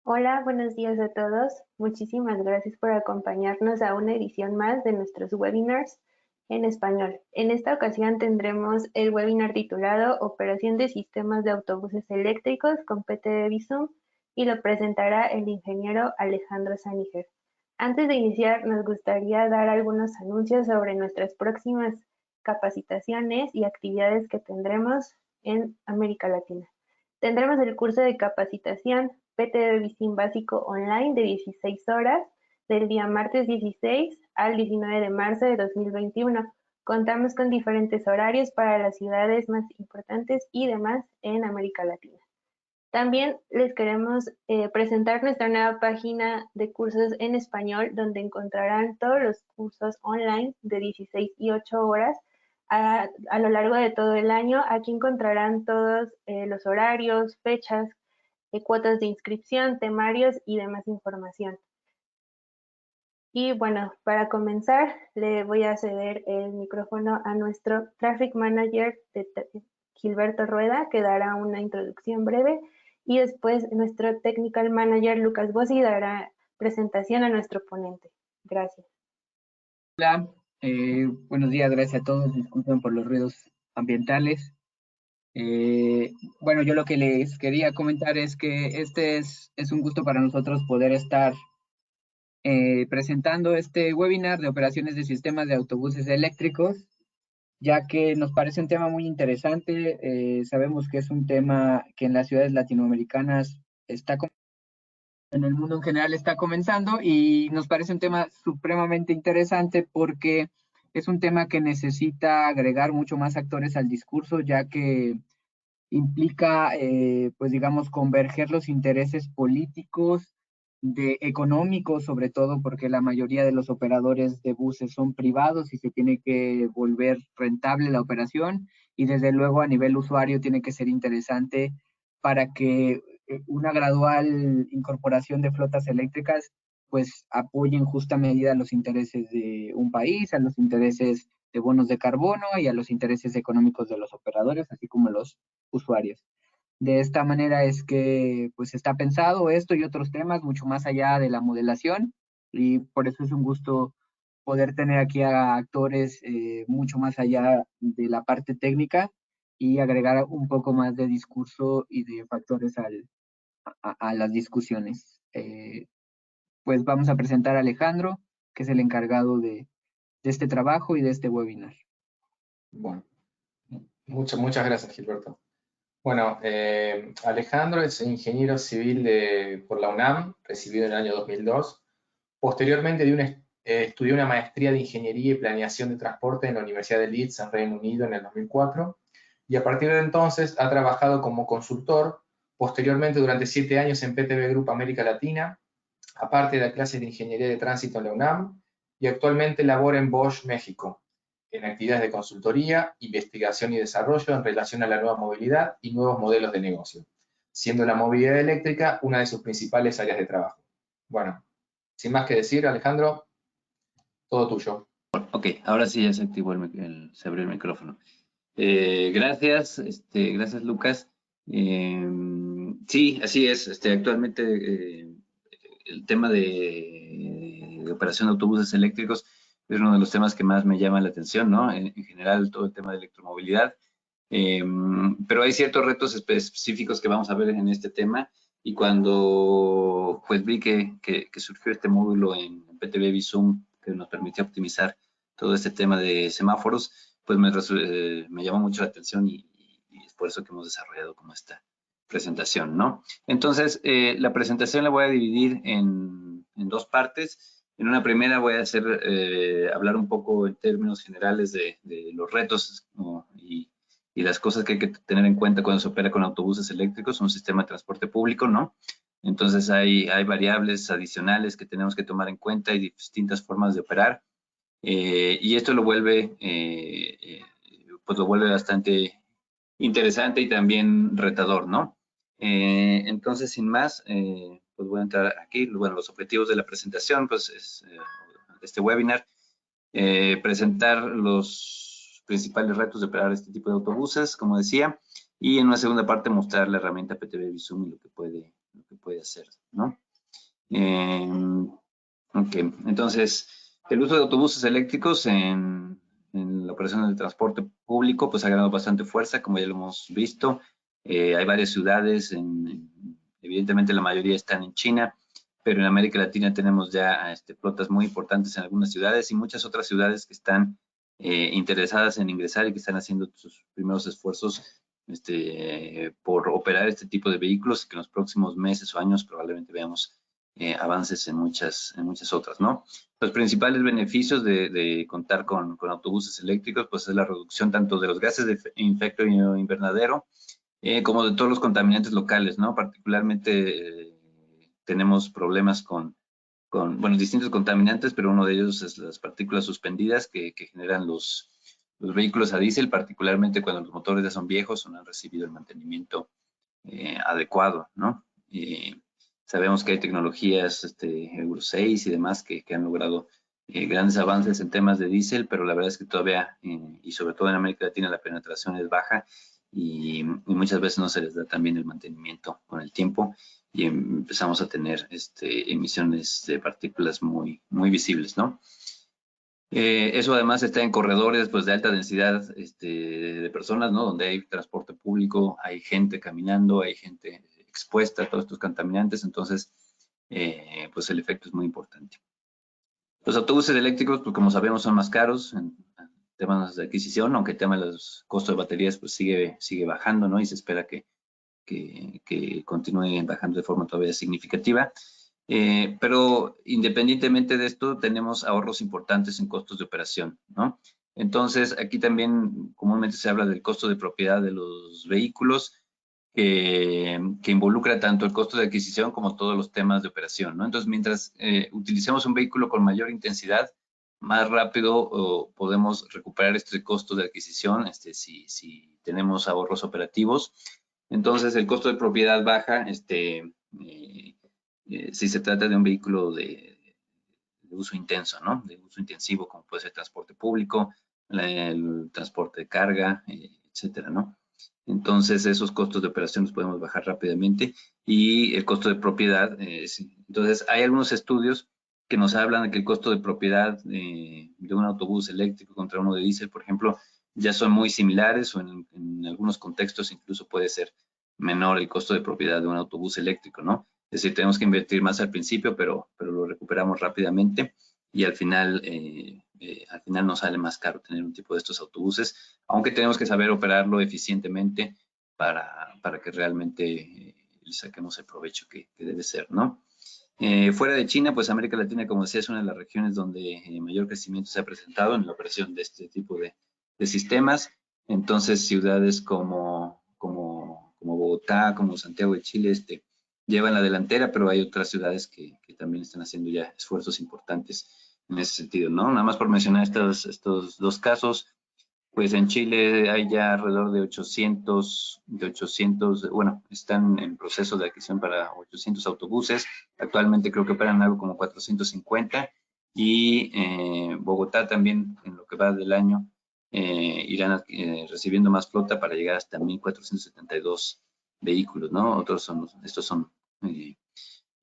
Hola, buenos días a todos. Muchísimas gracias por acompañarnos a una edición más de nuestros webinars en español. En esta ocasión tendremos el webinar titulado Operación de Sistemas de Autobuses Eléctricos con PTV Visum y lo presentará el ingeniero Alejandro Sániger. Antes de iniciar, nos gustaría dar algunos anuncios sobre nuestras próximas capacitaciones y actividades que tendremos en América Latina. Tendremos el curso de capacitación PTV Visum básico online de 16 horas del día martes 16 al 19 de marzo de 2021. Contamos con diferentes horarios para las ciudades más importantes y demás en América Latina. También les queremos presentar nuestra nueva página de cursos en español, donde encontrarán todos los cursos online de 16 y 8 horas a lo largo de todo el año. Aquí encontrarán todos los horarios, fechas, cuotas de inscripción, temarios y demás información. Y bueno, para comenzar, le voy a ceder el micrófono a nuestro Traffic Manager, Gilberto Rueda, que dará una introducción breve, y después nuestro Technical Manager, Lucas Bossi, dará presentación a nuestro ponente. Gracias. Hola, buenos días, gracias a todos. Disculpen por los ruidos ambientales. Bueno, yo lo que les quería comentar es que es un gusto para nosotros poder estar presentando este webinar de operaciones de sistemas de autobuses eléctricos, ya que nos parece un tema muy interesante. Sabemos que es un tema que en las ciudades latinoamericanas en el mundo en general está comenzando, y nos parece un tema supremamente interesante porque es un tema que necesita agregar mucho más actores al discurso, ya que implica, pues digamos, converger los intereses políticos, económicos, sobre todo porque la mayoría de los operadores de buses son privados y se tiene que volver rentable la operación, y desde luego a nivel usuario tiene que ser interesante para que una gradual incorporación de flotas eléctricas pues apoye en justa medida los intereses de un país, a los intereses de bonos de carbono y a los intereses económicos de los operadores, así como los usuarios. De esta manera es que pues está pensado esto y otros temas mucho más allá de la modelación, y por eso es un gusto poder tener aquí a actores mucho más allá de la parte técnica y agregar un poco más de discurso y de factores a las discusiones. Pues vamos a presentar a Alejandro, que es el encargado de este trabajo y de este webinar. Bueno, muchas gracias, Gilberto. Bueno, Alejandro es ingeniero civil por la UNAM, recibido en el año 2002. Posteriormente estudió una maestría de Ingeniería y Planeación de Transporte en la Universidad de Leeds, en Reino Unido, en el 2004. Y a partir de entonces ha trabajado como consultor, posteriormente durante 7 años en PTV Group América Latina, aparte de clases de Ingeniería de Tránsito en la UNAM, y actualmente labora en Bosch, México, en actividades de consultoría, investigación y desarrollo en relación a la nueva movilidad y nuevos modelos de negocio, siendo la movilidad eléctrica una de sus principales áreas de trabajo. Bueno, sin más que decir, Alejandro, todo tuyo. Ok, ahora sí ya se activó se abrió el micrófono. Gracias, gracias Lucas. Sí, así es. Actualmente el tema de operación de autobuses eléctricos es uno de los temas que más me llama la atención, ¿no? En general, todo el tema de electromovilidad. Pero hay ciertos retos específicos que vamos a ver en este tema, y cuando pues vi que surgió este módulo en PTV Visum que nos permite optimizar todo este tema de semáforos, pues me llamó mucho la atención, y es por eso que hemos desarrollado como esta presentación, ¿no? Entonces, la presentación la voy a dividir en dos partes. En una primera voy a hablar un poco en términos generales de los retos, ¿no? y las cosas que hay que tener en cuenta cuando se opera con autobuses eléctricos, un sistema de transporte público, ¿no? Entonces hay variables adicionales que tenemos que tomar en cuenta y distintas formas de operar, y esto pues lo vuelve bastante interesante y también retador, ¿no? Entonces, sin más, pues voy a entrar aquí. Bueno, los objetivos de la presentación, pues es este webinar, presentar los principales retos de operar este tipo de autobuses, como decía, y en una segunda parte mostrar la herramienta PTV Visum y lo que puede que puede hacer, ¿no? Ok, entonces, el uso de autobuses eléctricos en la operación del transporte público, pues ha ganado bastante fuerza, como ya lo hemos visto. Hay varias ciudades, evidentemente la mayoría están en China, pero en América Latina tenemos ya flotas muy importantes en algunas ciudades y muchas otras ciudades que están interesadas en ingresar y que están haciendo sus primeros esfuerzos por operar este tipo de vehículos, que en los próximos meses o años probablemente veamos avances en muchas otras, ¿no? Los principales beneficios de contar con autobuses eléctricos, pues es la reducción tanto de los gases de efecto invernadero, como de todos los contaminantes locales, ¿no? Particularmente tenemos problemas con distintos contaminantes, pero uno de ellos es las partículas suspendidas que generan los vehículos a diésel, particularmente cuando los motores ya son viejos o no han recibido el mantenimiento adecuado, ¿no? Sabemos que hay tecnologías Euro 6 y demás que han logrado grandes avances en temas de diésel, pero la verdad es que todavía, y sobre todo en América Latina, la penetración es baja y muchas veces no se les da también el mantenimiento con el tiempo y empezamos a tener emisiones de partículas muy visibles, ¿no? Eso además está en corredores pues, de alta densidad de personas, ¿no? Donde hay transporte público, hay gente caminando, hay gente expuesta a todos estos contaminantes, entonces pues el efecto es muy importante. Los autobuses eléctricos, pues como sabemos, son más caros en temas de adquisición, aunque el tema de los costos de baterías pues sigue bajando, ¿no? Y se espera que continúe bajando de forma todavía significativa. Pero independientemente de esto, tenemos ahorros importantes en costos de operación, ¿no? Entonces, aquí también comúnmente se habla del costo de propiedad de los vehículos, que involucra tanto el costo de adquisición como todos los temas de operación, ¿no? Entonces, mientras utilicemos un vehículo con mayor intensidad, más rápido podemos recuperar este costo de adquisición si tenemos ahorros operativos. Entonces, el costo de propiedad baja si se trata de un vehículo de uso intenso, ¿no? De uso intensivo, como puede ser transporte público, el transporte de carga, etcétera, ¿no? Entonces, esos costos de operación los podemos bajar rápidamente y el costo de propiedad. Entonces, hay algunos estudios que nos hablan de que el costo de propiedad de un autobús eléctrico contra uno de diésel, por ejemplo, ya son muy similares o en algunos contextos incluso puede ser menor el costo de propiedad de un autobús eléctrico, ¿no? Es decir, tenemos que invertir más al principio, pero lo recuperamos rápidamente y al final nos sale más caro tener un tipo de estos autobuses, aunque tenemos que saber operarlo eficientemente para que realmente le saquemos el provecho que debe ser, ¿no? Fuera de China, pues América Latina, como decía, es una de las regiones donde mayor crecimiento se ha presentado en la operación de este tipo de sistemas. Entonces, ciudades como Bogotá, como Santiago de Chile, llevan la delantera, pero hay otras ciudades que también están haciendo ya esfuerzos importantes en ese sentido, ¿no? Nada más por mencionar estos dos casos, pues en Chile hay ya alrededor de 800, bueno, están en proceso de adquisición para 800 autobuses. Actualmente creo que operan algo como 450 y Bogotá también en lo que va del año irán recibiendo más flota para llegar hasta 1.472 vehículos, ¿no? Estos son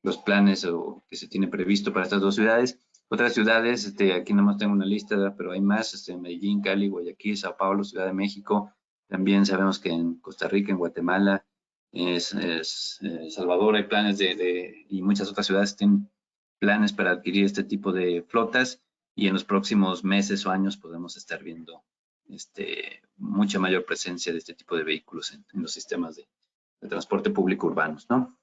los planes que se tiene previsto para estas dos ciudades. Otras ciudades, aquí nomás tengo una lista, pero hay más, Medellín, Cali, Guayaquil, Sao Paulo, Ciudad de México. También sabemos que en Costa Rica, en Guatemala, Salvador hay planes y muchas otras ciudades tienen planes para adquirir este tipo de flotas y en los próximos meses o años podemos estar viendo mucha mayor presencia de este tipo de vehículos en los sistemas de transporte público urbanos, ¿no?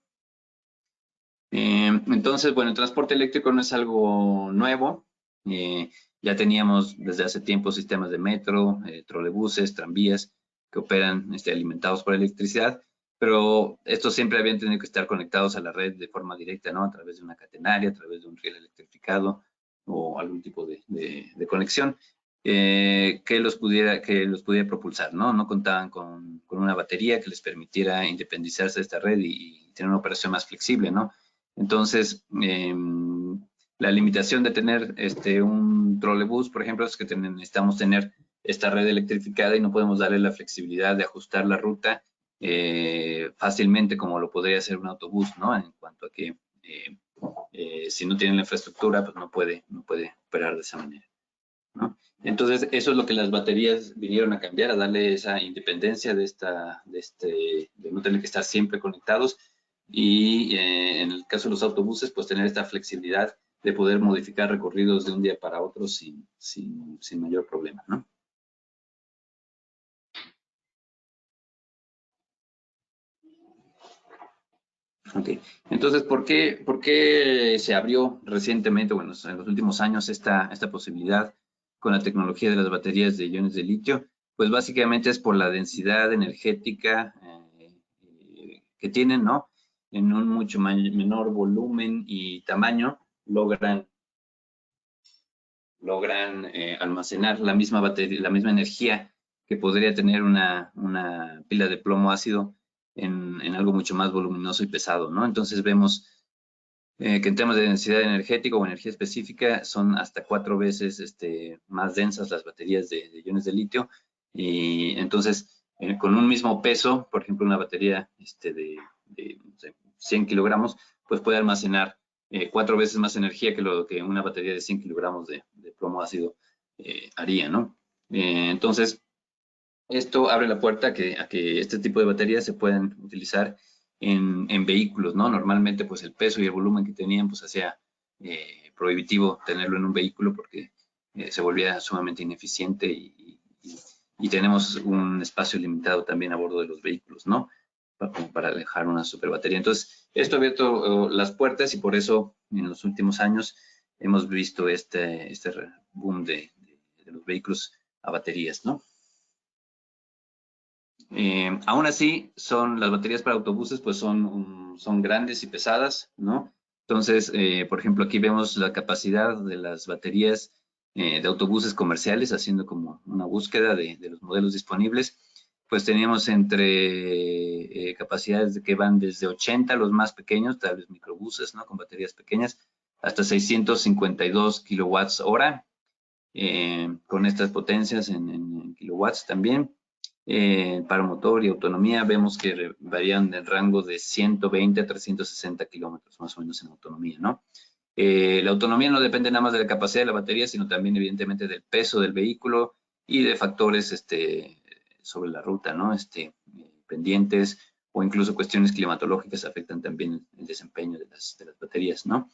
Entonces, bueno, el transporte eléctrico no es algo nuevo. Ya teníamos desde hace tiempo sistemas de metro, trolebuses, tranvías que operan alimentados por electricidad, pero estos siempre habían tenido que estar conectados a la red de forma directa, ¿no? A través de una catenaria, a través de un riel electrificado o algún tipo de conexión que los pudiera propulsar, ¿no? No contaban con una batería que les permitiera independizarse de esta red y tener una operación más flexible, ¿no? Entonces, la limitación de tener un trolebús, por ejemplo, es que necesitamos tener esta red electrificada y no podemos darle la flexibilidad de ajustar la ruta fácilmente como lo podría hacer un autobús, ¿no? En cuanto a que si no tiene la infraestructura, pues no puede operar de esa manera, ¿no? Entonces, eso es lo que las baterías vinieron a cambiar, a darle esa independencia de no tener que estar siempre conectados, y en el caso de los autobuses, pues tener esta flexibilidad de poder modificar recorridos de un día para otro sin mayor problema, ¿no? Ok, entonces, ¿por qué se abrió recientemente, bueno, en los últimos años, esta posibilidad con la tecnología de las baterías de iones de litio? Pues básicamente es por la densidad energética que tienen, ¿no? En un mucho menor volumen y tamaño, logran almacenar la misma batería, la misma energía que podría tener una pila de plomo ácido en algo mucho más voluminoso y pesado, ¿no? Entonces vemos que en temas de densidad energética o energía específica son hasta 4 veces más densas las baterías de iones de litio, y entonces con un mismo peso, por ejemplo una batería de no sé, 100 kilogramos, pues puede almacenar 4 veces más energía que lo que una batería de 100 kilogramos de plomo ácido haría, ¿no? Entonces, esto abre la puerta a que este tipo de baterías se puedan utilizar en vehículos, ¿no? Normalmente, pues el peso y el volumen que tenían, pues hacía prohibitivo tenerlo en un vehículo porque se volvía sumamente ineficiente y tenemos un espacio limitado también a bordo de los vehículos, ¿no? Como para dejar una super batería. Entonces, esto ha abierto las puertas y por eso en los últimos años hemos visto este boom de los vehículos a baterías, ¿no? Aún así, las baterías para autobuses, pues son grandes y pesadas, ¿no? Entonces, por ejemplo, aquí vemos la capacidad de las baterías de autobuses comerciales, haciendo como una búsqueda de los modelos disponibles. Pues teníamos entre capacidades que van desde 80, los más pequeños, tal vez microbuses, ¿no? Con baterías pequeñas, hasta 652 kilowatts hora, con estas potencias en kilowatts también. Para motor y autonomía vemos que varían del rango de 120 a 360 kilómetros, más o menos en autonomía, ¿no? La autonomía no depende nada más de la capacidad de la batería, sino también evidentemente del peso del vehículo y de factores sobre la ruta, ¿no? Pendientes o incluso cuestiones climatológicas afectan también el desempeño de las baterías, ¿no?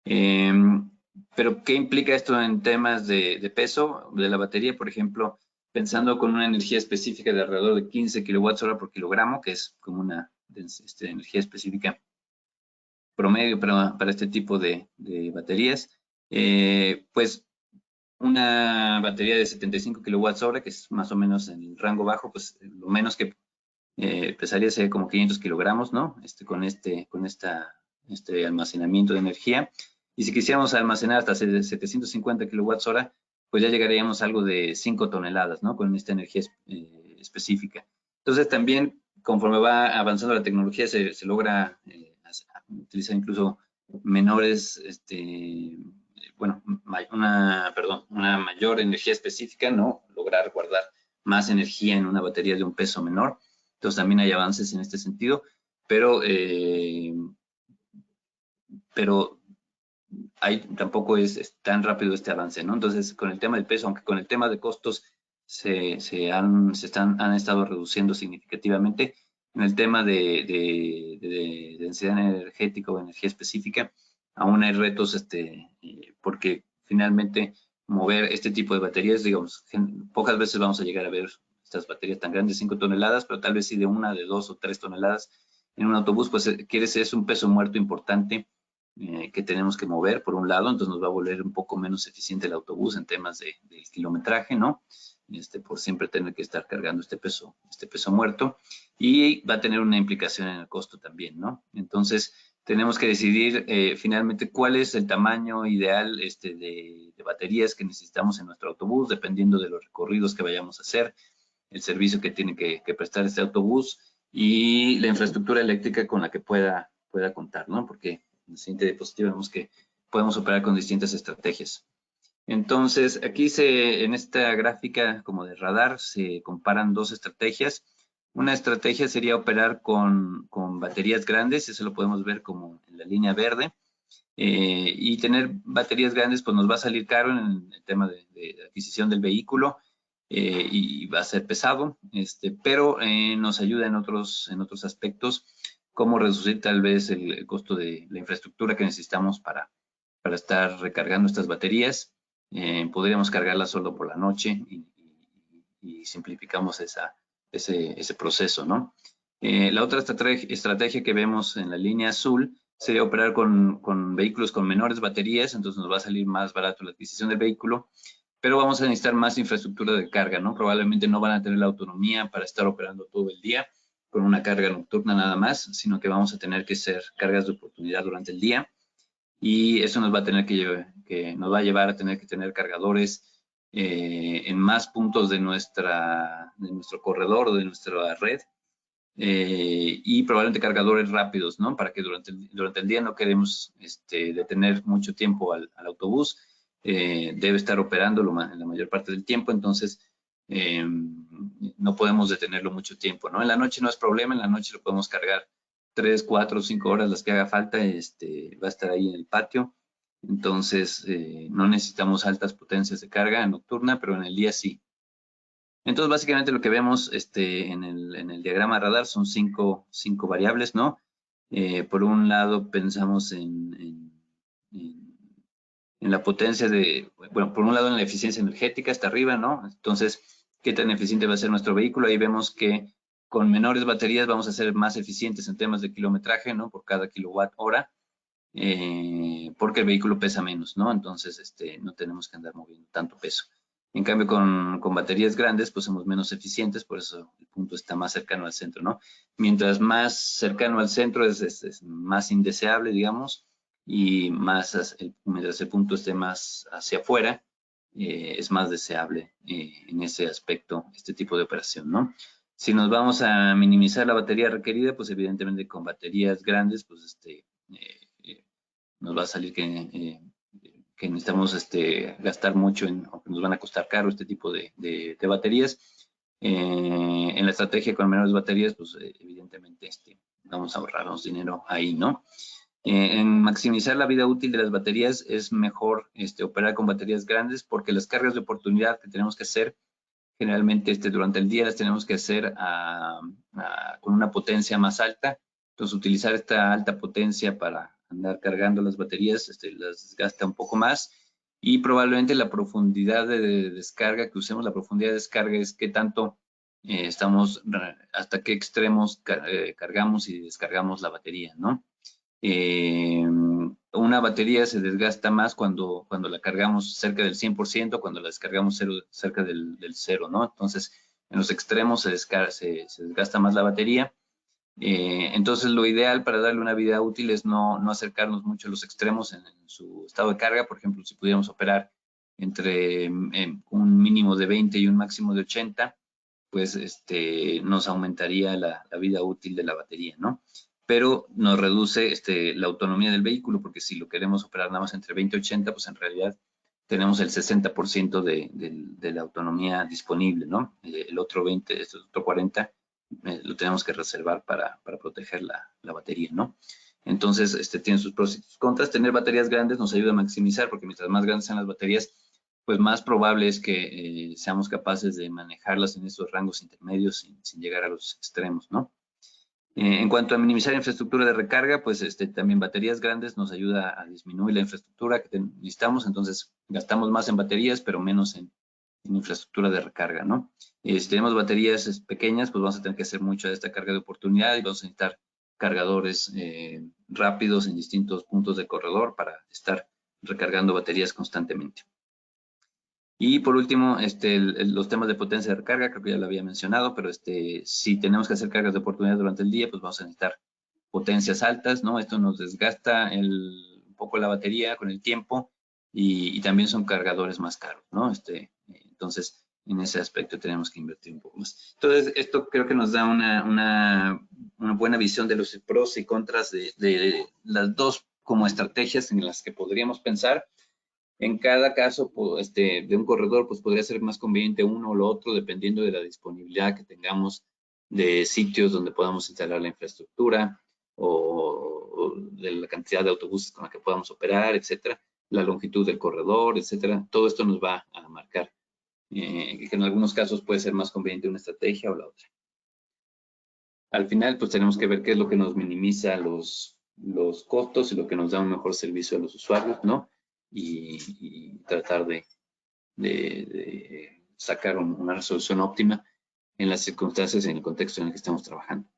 Pero, ¿qué implica esto en temas de peso de la batería? Por ejemplo, pensando con una energía específica de alrededor de 15 kilowatts hora por kilogramo, que es como una energía específica promedio para este tipo de baterías, pues una batería de 75 kilowatts hora, que es más o menos en el rango bajo, pues lo menos que pesaría sería como 500 kilogramos, ¿no? Con este almacenamiento de energía. Y si quisiéramos almacenar hasta 750 kilowatts hora, pues ya llegaríamos a algo de 5 toneladas, ¿no? Con esta energía específica. Entonces también, conforme va avanzando la tecnología, se logra utilizar incluso menores, bueno, una mayor energía específica, ¿no? Lograr guardar más energía en una batería de un peso menor. Entonces también hay avances en este sentido, pero tampoco es tan rápido este avance, ¿no? Entonces, con el tema del peso, aunque con el tema de costos han estado reduciendo significativamente, en el tema de densidad energética o energía específica, aún hay retos, porque finalmente mover este tipo de baterías, digamos, pocas veces vamos a llegar a ver estas baterías tan grandes, 5 toneladas, pero tal vez sí de 1, de 2 o 3 toneladas en un autobús, pues es un peso muerto importante que tenemos que mover, por un lado, entonces nos va a volver un poco menos eficiente el autobús en temas del kilometraje, ¿no? Por siempre tener que estar cargando este peso muerto, y va a tener una implicación en el costo también, ¿no? Entonces, tenemos que decidir finalmente cuál es el tamaño ideal de baterías que necesitamos en nuestro autobús, dependiendo de los recorridos que vayamos a hacer, el servicio que tiene que prestar este autobús y la infraestructura eléctrica con la que pueda contar, ¿no? Porque en la siguiente diapositiva vemos que podemos operar con distintas estrategias. Entonces, aquí en esta gráfica como de radar se comparan dos estrategias. Una estrategia sería operar con baterías grandes, eso lo podemos ver como en la línea verde. Y tener baterías grandes pues nos va a salir caro en el tema de adquisición del vehículo y va a ser pesado, pero nos ayuda en otros aspectos, como reducir tal vez el costo de la infraestructura que necesitamos para estar recargando estas baterías. Podríamos cargarlas solo por la noche y simplificamos ese proceso, ¿no? La otra estrategia que vemos en la línea azul sería operar con vehículos con menores baterías, entonces nos va a salir más barato la adquisición del vehículo, pero vamos a necesitar más infraestructura de carga, ¿no? Probablemente no van a tener la autonomía para estar operando todo el día con una carga nocturna nada más, sino que vamos a tener que hacer cargas de oportunidad durante el día y eso nos va a llevar a tener que tener cargadores en más puntos de nuestro corredor o de nuestra red. Y probablemente cargadores rápidos, ¿no? Para que durante el día no queremos detener mucho tiempo al autobús. Debe estar operando en la mayor parte del tiempo, entonces no podemos detenerlo mucho tiempo, ¿no? En la noche no es problema, en la noche lo podemos cargar 3, 4, 5 horas, las que haga falta, va a estar ahí en el patio. Entonces, no necesitamos altas potencias de carga nocturna, pero en el día sí. Entonces, básicamente lo que vemos en el diagrama radar son cinco variables, ¿no? Por un lado, pensamos en la potencia bueno, por un lado en la eficiencia energética, hasta arriba, ¿no? Entonces, ¿qué tan eficiente va a ser nuestro vehículo? Ahí vemos que con menores baterías vamos a ser más eficientes en temas de kilometraje, ¿no? Por cada kilowatt hora, porque el vehículo pesa menos, ¿no? Entonces, no tenemos que andar moviendo tanto peso. En cambio, con baterías grandes, pues somos menos eficientes, por eso el punto está más cercano al centro, ¿no? Mientras más cercano al centro es más indeseable, digamos, y mientras el punto esté más hacia afuera, es más deseable en ese aspecto, este tipo de operación, ¿no? Si nos vamos a minimizar la batería requerida, pues evidentemente con baterías grandes, pues nos va a salir que necesitamos gastar mucho o que nos van a costar caro este tipo de baterías. En la estrategia con menores baterías, pues evidentemente vamos a ahorrarnos dinero ahí, ¿no? En maximizar la vida útil de las baterías es mejor operar con baterías grandes porque las cargas de oportunidad que tenemos que hacer generalmente durante el día las tenemos que hacer con una potencia más alta. Entonces utilizar esta alta potencia para andar cargando las baterías las desgasta un poco más y probablemente la profundidad de descarga que usemos, la profundidad de descarga es qué tanto hasta qué extremos cargamos y descargamos la batería, ¿no? Una batería se desgasta más cuando la cargamos cerca del 100%, cuando la descargamos cerca del 0, ¿no? Entonces, en los extremos se desgasta más la batería. Entonces, lo ideal para darle una vida útil es no acercarnos mucho a los extremos en su estado de carga. Por ejemplo, si pudiéramos operar entre un mínimo de 20 y un máximo de 80, pues nos aumentaría la vida útil de la batería, ¿no? Pero nos reduce la autonomía del vehículo, porque si lo queremos operar nada más entre 20 y 80, pues en realidad tenemos el 60% de la autonomía disponible, ¿no? El otro 20, el otro 40, lo tenemos que reservar para proteger la batería, ¿no? Entonces, tiene sus pros y sus contras. Tener baterías grandes nos ayuda a maximizar, porque mientras más grandes sean las baterías, pues más probable es que seamos capaces de manejarlas en esos rangos intermedios sin llegar a los extremos, ¿no? En cuanto a minimizar infraestructura de recarga, pues también baterías grandes nos ayuda a disminuir la infraestructura que necesitamos, entonces gastamos más en baterías, pero menos en infraestructura de recarga, ¿no? Si tenemos baterías pequeñas, pues vamos a tener que hacer mucha de esta carga de oportunidad y vamos a necesitar cargadores rápidos en distintos puntos de corredor para estar recargando baterías constantemente. Y por último, los temas de potencia de recarga, creo que ya lo había mencionado, pero si tenemos que hacer cargas de oportunidad durante el día, pues vamos a necesitar potencias altas, ¿no? Esto nos desgasta un poco la batería con el tiempo y también son cargadores más caros, ¿no? Entonces, en ese aspecto tenemos que invertir un poco más. Entonces, esto creo que nos da una buena visión de los pros y contras de las dos como estrategias en las que podríamos pensar. En cada caso de un corredor, pues podría ser más conveniente uno o lo otro, dependiendo de la disponibilidad que tengamos de sitios donde podamos instalar la infraestructura o de la cantidad de autobuses con la que podamos operar, etcétera, la longitud del corredor, etcétera. Todo esto nos va a marcar que en algunos casos puede ser más conveniente una estrategia o la otra. Al final, pues tenemos que ver qué es lo que nos minimiza los costos y lo que nos da un mejor servicio a los usuarios, ¿no? Y tratar de sacar una resolución óptima en las circunstancias y en el contexto en el que estamos trabajando.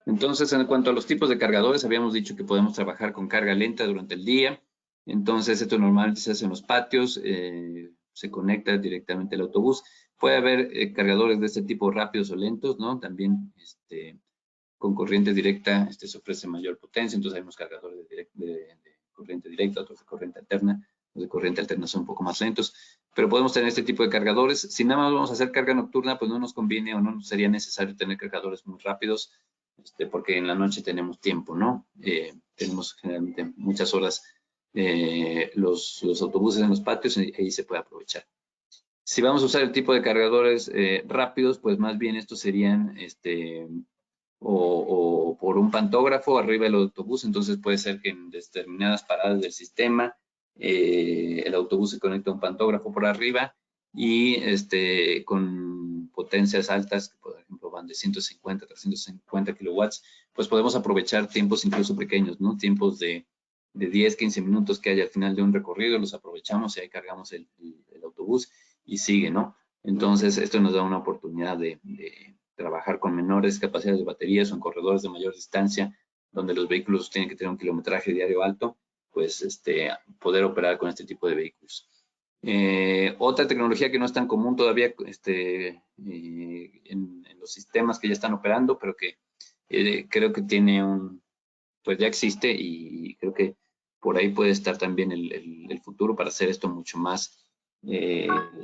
Entonces, en cuanto a los tipos de cargadores, habíamos dicho que podemos trabajar con carga lenta durante el día. Entonces, esto normalmente se hace en los patios, se conecta directamente al autobús. Puede haber cargadores de este tipo rápidos o lentos, ¿no? También con corriente directa se ofrece mayor potencia, entonces hay unos cargadores de corriente directa, otros de corriente alterna. Los de corriente alterna son un poco más lentos, pero podemos tener este tipo de cargadores. Si nada más vamos a hacer carga nocturna, pues no nos conviene o no sería necesario tener cargadores muy rápidos, porque en la noche tenemos tiempo, ¿no? Tenemos generalmente muchas horas los autobuses en los patios y ahí se puede aprovechar. Si vamos a usar el tipo de cargadores rápidos, pues más bien estos serían o por un pantógrafo arriba del autobús, entonces puede ser que en determinadas paradas del sistema el autobús se conecta a un pantógrafo por arriba y con potencias altas, que por ejemplo van de 150 a 350 kilowatts, pues podemos aprovechar tiempos incluso pequeños, ¿no? Tiempos de 10, 15 minutos que hay al final de un recorrido, los aprovechamos y ahí cargamos el autobús y sigue, ¿no? Entonces, esto nos da una oportunidad de trabajar con menores capacidades de baterías o en corredores de mayor distancia, donde los vehículos tienen que tener un kilometraje diario alto, pues poder operar con este tipo de vehículos. Otra tecnología que no es tan común todavía en los sistemas que ya están operando, pero que creo que tiene pues ya existe y creo que por ahí puede estar también el futuro para hacer esto mucho más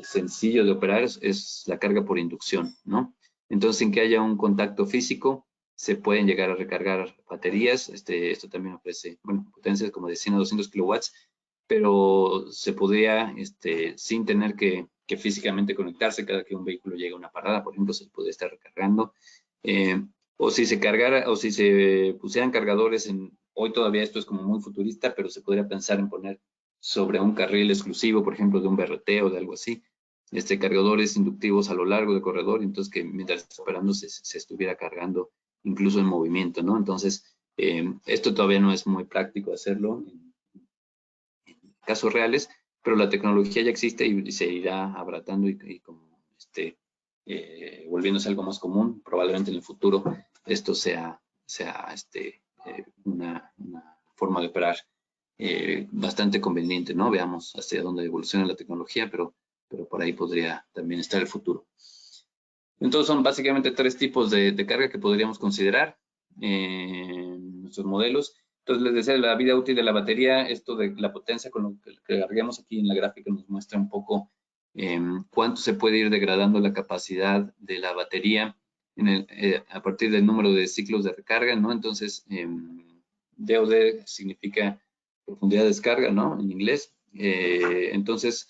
sencillo de operar, es la carga por inducción, ¿no? Entonces, sin que haya un contacto físico, se pueden llegar a recargar baterías. Esto también ofrece, bueno, potencias como de 100 a 200 kilowatts, pero se podría, sin tener que físicamente conectarse cada que un vehículo llega a una parada, por ejemplo, se puede estar recargando. O si se cargara, o si se pusieran cargadores hoy todavía esto es como muy futurista, pero se podría pensar en poner sobre un carril exclusivo, por ejemplo, de un BRT o de algo así, cargadores inductivos a lo largo del corredor, entonces que mientras está operando se estuviera cargando incluso en movimiento, ¿no? Entonces, esto todavía no es muy práctico hacerlo en casos reales, pero la tecnología ya existe y se irá abratando y como volviéndose algo más común, probablemente en el futuro esto sea una forma de operar bastante conveniente, ¿no? Veamos hacia dónde evoluciona la tecnología, pero por ahí podría también estar el futuro. Entonces son básicamente 3 tipos de carga que podríamos considerar en nuestros modelos. Entonces les decía, la vida útil de la batería, esto de la potencia con lo que cargamos aquí en la gráfica nos muestra un poco cuánto se puede ir degradando la capacidad de la batería a partir del número de ciclos de recarga, ¿no? Entonces, DOD significa profundidad de descarga, ¿no? En inglés. Entonces,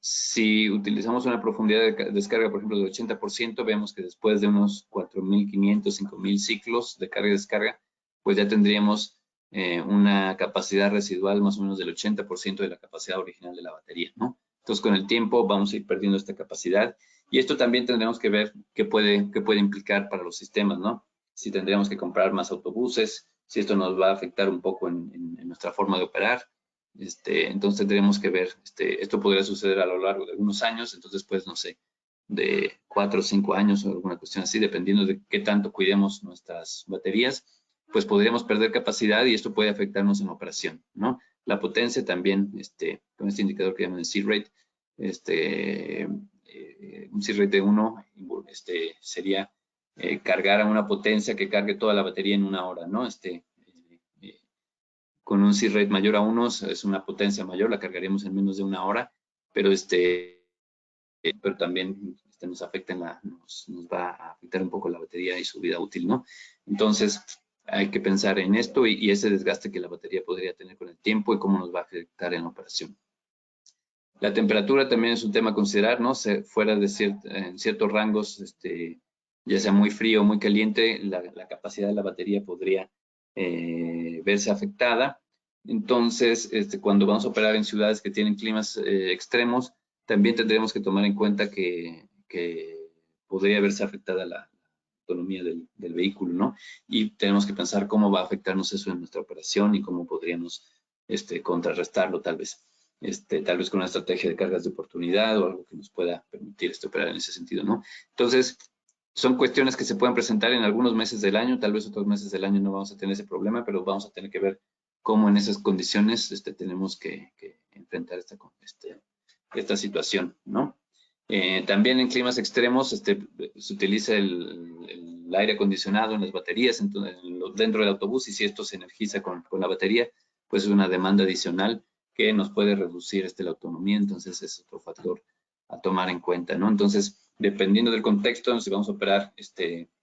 si utilizamos una profundidad de descarga, por ejemplo, de 80%, vemos que después de unos 4.500, 5.000 ciclos de carga y descarga, pues ya tendríamos una capacidad residual más o menos del 80% de la capacidad original de la batería, ¿no? Entonces, con el tiempo vamos a ir perdiendo esta capacidad. Y esto también tendremos que ver qué puede implicar para los sistemas, ¿no? Si tendríamos que comprar más autobuses, si esto nos va a afectar un poco en nuestra forma de operar. Entonces tendremos que ver, esto podría suceder a lo largo de algunos años, entonces pues no sé, de 4 o 5 años o alguna cuestión así, dependiendo de qué tanto cuidemos nuestras baterías, pues podríamos perder capacidad y esto puede afectarnos en la operación, ¿no? La potencia también, con este indicador que llaman el C-rate, un C-rate de 1 sería cargar a una potencia que cargue toda la batería en una hora, ¿no? Con un C-rate mayor a 1 es una potencia mayor, la cargaremos en menos de una hora, pero pero también nos afecta nos va a afectar un poco la batería y su vida útil, ¿no? Entonces, hay que pensar en esto y ese desgaste que la batería podría tener con el tiempo y cómo nos va a afectar en la operación. La temperatura también es un tema a considerar, ¿no? Fuera de en ciertos rangos, ya sea muy frío o muy caliente, la capacidad de la batería podría verse afectada. Entonces, cuando vamos a operar en ciudades que tienen climas extremos, también tendremos que tomar en cuenta que podría verse afectada la autonomía del vehículo, ¿no? Y tenemos que pensar cómo va a afectarnos eso en nuestra operación y cómo podríamos contrarrestarlo tal vez. Tal vez con una estrategia de cargas de oportunidad o algo que nos pueda permitir operar en ese sentido, ¿no? Entonces, son cuestiones que se pueden presentar en algunos meses del año, tal vez otros meses del año no vamos a tener ese problema, pero vamos a tener que ver cómo en esas condiciones tenemos que enfrentar esta situación, ¿no? También en climas extremos se utiliza el aire acondicionado en las baterías dentro del autobús, y si esto se energiza con la batería, pues es una demanda adicional que nos puede reducir la autonomía. Entonces es otro factor a tomar en cuenta, ¿no? Entonces, dependiendo del contexto, si vamos a operar,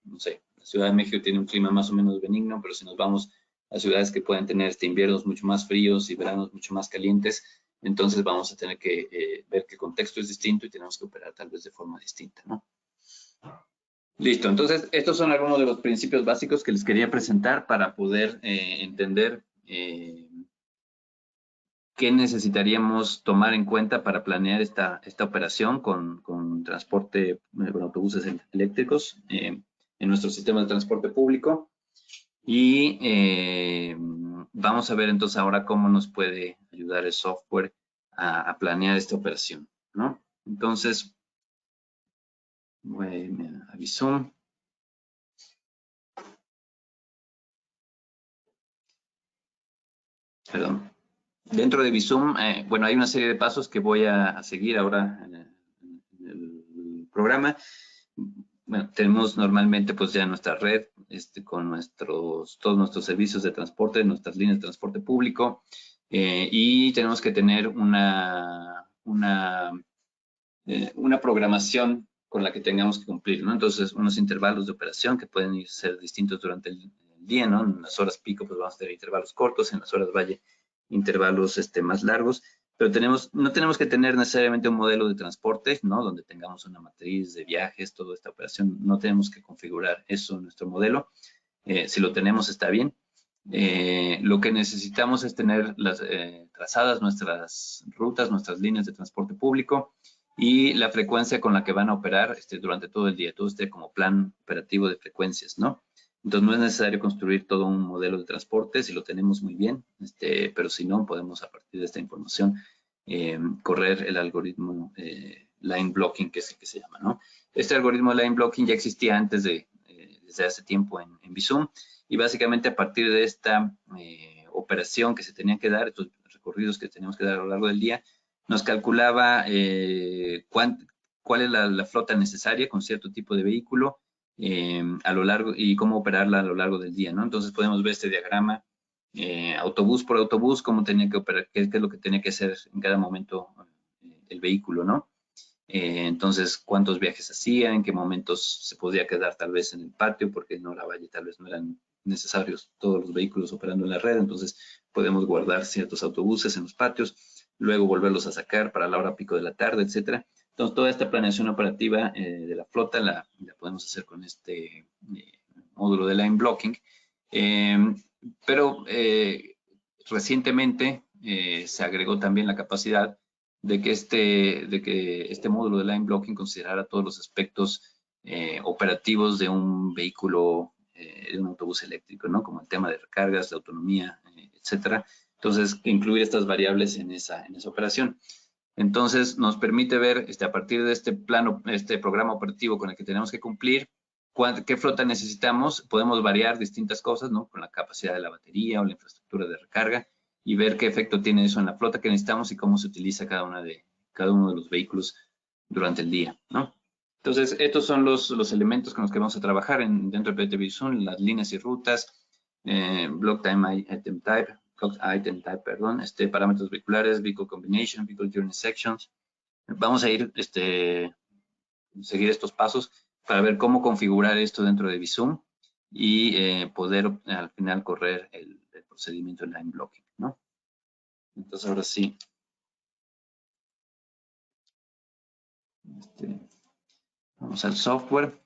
no sé, la Ciudad de México tiene un clima más o menos benigno, pero si nos vamos a ciudades que pueden tener inviernos mucho más fríos y veranos mucho más calientes, entonces vamos a tener que ver que el contexto es distinto y tenemos que operar tal vez de forma distinta, ¿no? Listo, entonces estos son algunos de los principios básicos que les quería presentar para poder entender qué necesitaríamos tomar en cuenta para planear esta operación con transporte, con autobuses eléctricos en nuestro sistema de transporte público. Y vamos a ver entonces ahora cómo nos puede ayudar el software a planear esta operación, ¿no? Entonces, voy a Visum. Perdón. Dentro de Visum, bueno, hay una serie de pasos que voy a seguir ahora en el programa. Bueno, tenemos normalmente pues ya nuestra red con todos nuestros servicios de transporte, nuestras líneas de transporte público, y tenemos que tener una programación con la que tengamos que cumplir, ¿no? Entonces, unos intervalos de operación que pueden ser distintos durante el día, ¿no? En las horas pico pues vamos a tener intervalos cortos, en las horas valle intervalos más largos, pero no tenemos que tener necesariamente un modelo de transporte, ¿no? Donde tengamos una matriz de viajes, toda esta operación, no tenemos que configurar eso en nuestro modelo. Si lo tenemos está bien. Lo que necesitamos es tener trazadas nuestras rutas, nuestras líneas de transporte público y la frecuencia con la que van a operar durante todo el día, todo como plan operativo de frecuencias, ¿no? Entonces no es necesario construir todo un modelo de transporte, si lo tenemos muy bien, pero si no, podemos a partir de esta información correr el algoritmo line blocking, que es el que se llama, ¿no? Este algoritmo line blocking ya existía antes desde hace tiempo en Visum, y básicamente a partir de esta operación que se tenía que dar, estos recorridos que teníamos que dar a lo largo del día, nos calculaba cuál es la flota necesaria con cierto tipo de vehículo a lo largo y cómo operarla a lo largo del día, ¿no? Entonces podemos ver este diagrama autobús por autobús, cómo tenía que operar, qué es lo que tenía que hacer en cada momento el vehículo, ¿no? Entonces, cuántos viajes hacía, en qué momentos se podía quedar tal vez en el patio, porque en hora valle tal vez no eran necesarios todos los vehículos operando en la red, entonces podemos guardar ciertos autobuses en los patios, luego volverlos a sacar para la hora pico de la tarde, etcétera. Entonces, toda esta planeación operativa de la flota la podemos hacer con este módulo de line blocking, pero recientemente se agregó también la capacidad de que este módulo de line blocking considerara todos los aspectos operativos de un vehículo, de un autobús eléctrico, ¿no? Como el tema de recargas, la autonomía, etcétera. Entonces, incluir estas variables en esa operación. Entonces, nos permite ver a partir de este programa operativo con el que tenemos que cumplir, qué flota necesitamos. Podemos variar distintas cosas, ¿no? Con la capacidad de la batería o la infraestructura de recarga, y ver qué efecto tiene eso en la flota que necesitamos y cómo se utiliza cada uno de los vehículos durante el día, ¿no? Entonces, estos son los elementos con los que vamos a trabajar dentro de PTV Zoom, las líneas y rutas, block time item type, perdón, parámetros vehiculares, vehicle combination, vehicle journey sections. Vamos a ir, seguir estos pasos para ver cómo configurar esto dentro de Visum y poder al final correr el procedimiento de line blocking, ¿no? Entonces ahora sí, Vamos al software.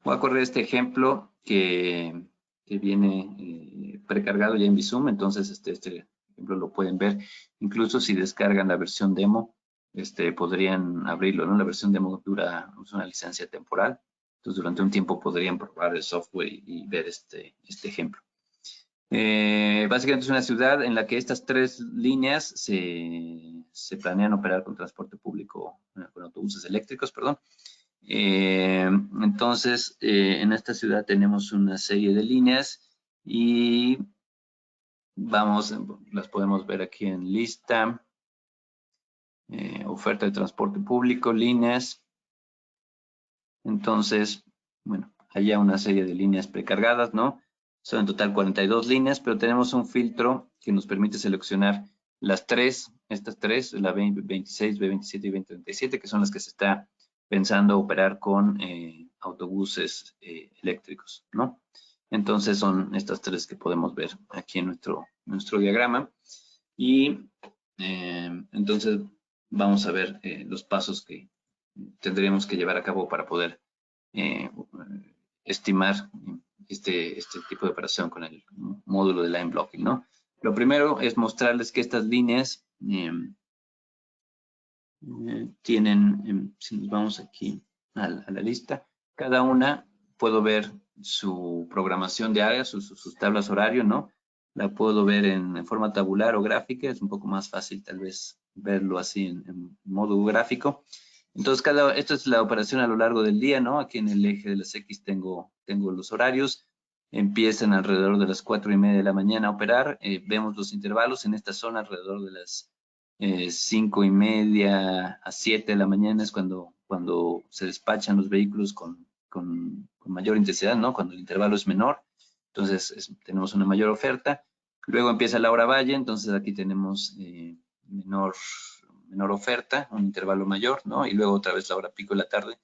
Voy a correr este ejemplo que viene precargado ya en Visum. Entonces, este ejemplo lo pueden ver. Incluso si descargan la versión demo, podrían abrirlo, ¿no? La versión demo es una licencia temporal. Entonces, durante un tiempo podrían probar el software y ver este ejemplo. Básicamente es una ciudad en la que estas 3 líneas se planean operar con transporte público, con autobuses eléctricos, perdón. Entonces, en esta ciudad tenemos una serie de líneas y las podemos ver aquí en lista, oferta de transporte público, líneas. Entonces, bueno, hay una serie de líneas precargadas, ¿no? Son en total 42 líneas, pero tenemos un filtro que nos permite seleccionar estas tres, la B26, B27 y B37, que son las que se está pensando operar con autobuses eléctricos, ¿no? Entonces son estas 3 que podemos ver aquí en nuestro diagrama. Y entonces vamos a ver los pasos que tendríamos que llevar a cabo para poder estimar este tipo de operación con el módulo de line blocking, ¿no? Lo primero es mostrarles que estas líneas tienen, si nos vamos aquí a la lista, cada una puedo ver su programación de áreas, sus tablas horario, ¿no? La puedo ver en forma tabular o gráfica, es un poco más fácil tal vez verlo así en modo gráfico. Entonces, esto es la operación a lo largo del día, ¿no? Aquí en el eje de las X tengo los horarios. Empiezan alrededor de las 4:30 de la mañana a operar. Vemos los intervalos en esta zona alrededor de las 5:30 a 7 de la mañana es cuando se despachan los vehículos con mayor intensidad, ¿no? Cuando el intervalo es menor. Entonces, tenemos una mayor oferta. Luego empieza la hora valle, entonces aquí tenemos menor oferta, un intervalo mayor, ¿no? Y luego otra vez la hora pico de la tarde,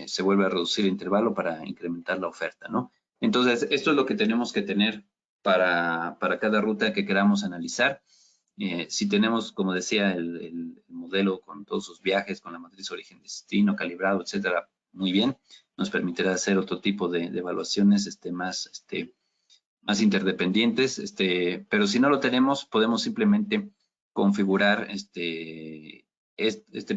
se vuelve a reducir el intervalo para incrementar la oferta, ¿no? Entonces, esto es lo que tenemos que tener para cada ruta que queramos analizar. Si tenemos, como decía, el modelo con todos sus viajes, con la matriz origen-destino, calibrado, etcétera, muy bien, nos permitirá hacer otro tipo de evaluaciones más interdependientes, pero si no lo tenemos, podemos simplemente configurar este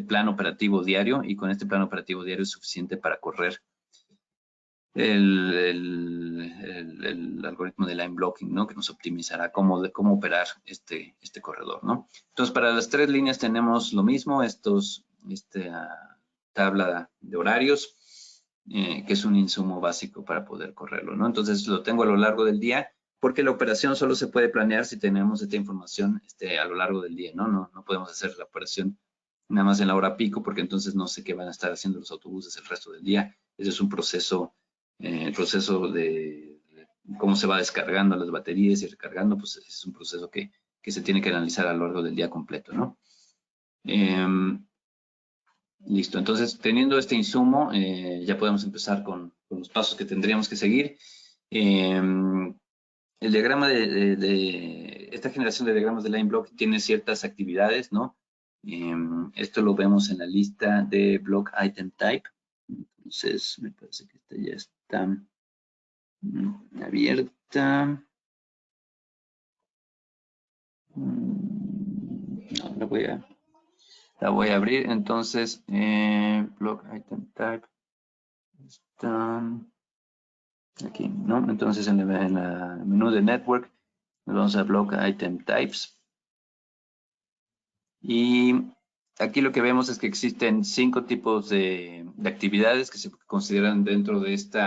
plan operativo diario, y con este plan operativo diario es suficiente para correr el algoritmo de line blocking, ¿no? Que nos optimizará cómo operar este corredor, ¿no? Entonces, para las 3 líneas tenemos lo mismo, tabla de horarios, que es un insumo básico para poder correrlo, ¿no? Entonces, lo tengo a lo largo del día, porque la operación solo se puede planear si tenemos esta información a lo largo del día, ¿no? No podemos hacer la operación nada más en la hora pico, porque entonces no sé qué van a estar haciendo los autobuses el resto del día. Ese es un proceso, el proceso de cómo se va descargando las baterías y recargando, pues es un proceso que se tiene que analizar a lo largo del día completo, ¿no? Listo, entonces teniendo este insumo, ya podemos empezar con los pasos que tendríamos que seguir. El diagrama esta generación de diagramas de line block tiene ciertas actividades, ¿no? Esto lo vemos en la lista de block item type. Entonces, me parece que esta ya está abierta. No, la voy a abrir. Entonces, block item type está aquí, ¿no? Entonces, en la menú de network, nos vamos a block item types. Y aquí lo que vemos es que existen 5 tipos de actividades que se consideran dentro de este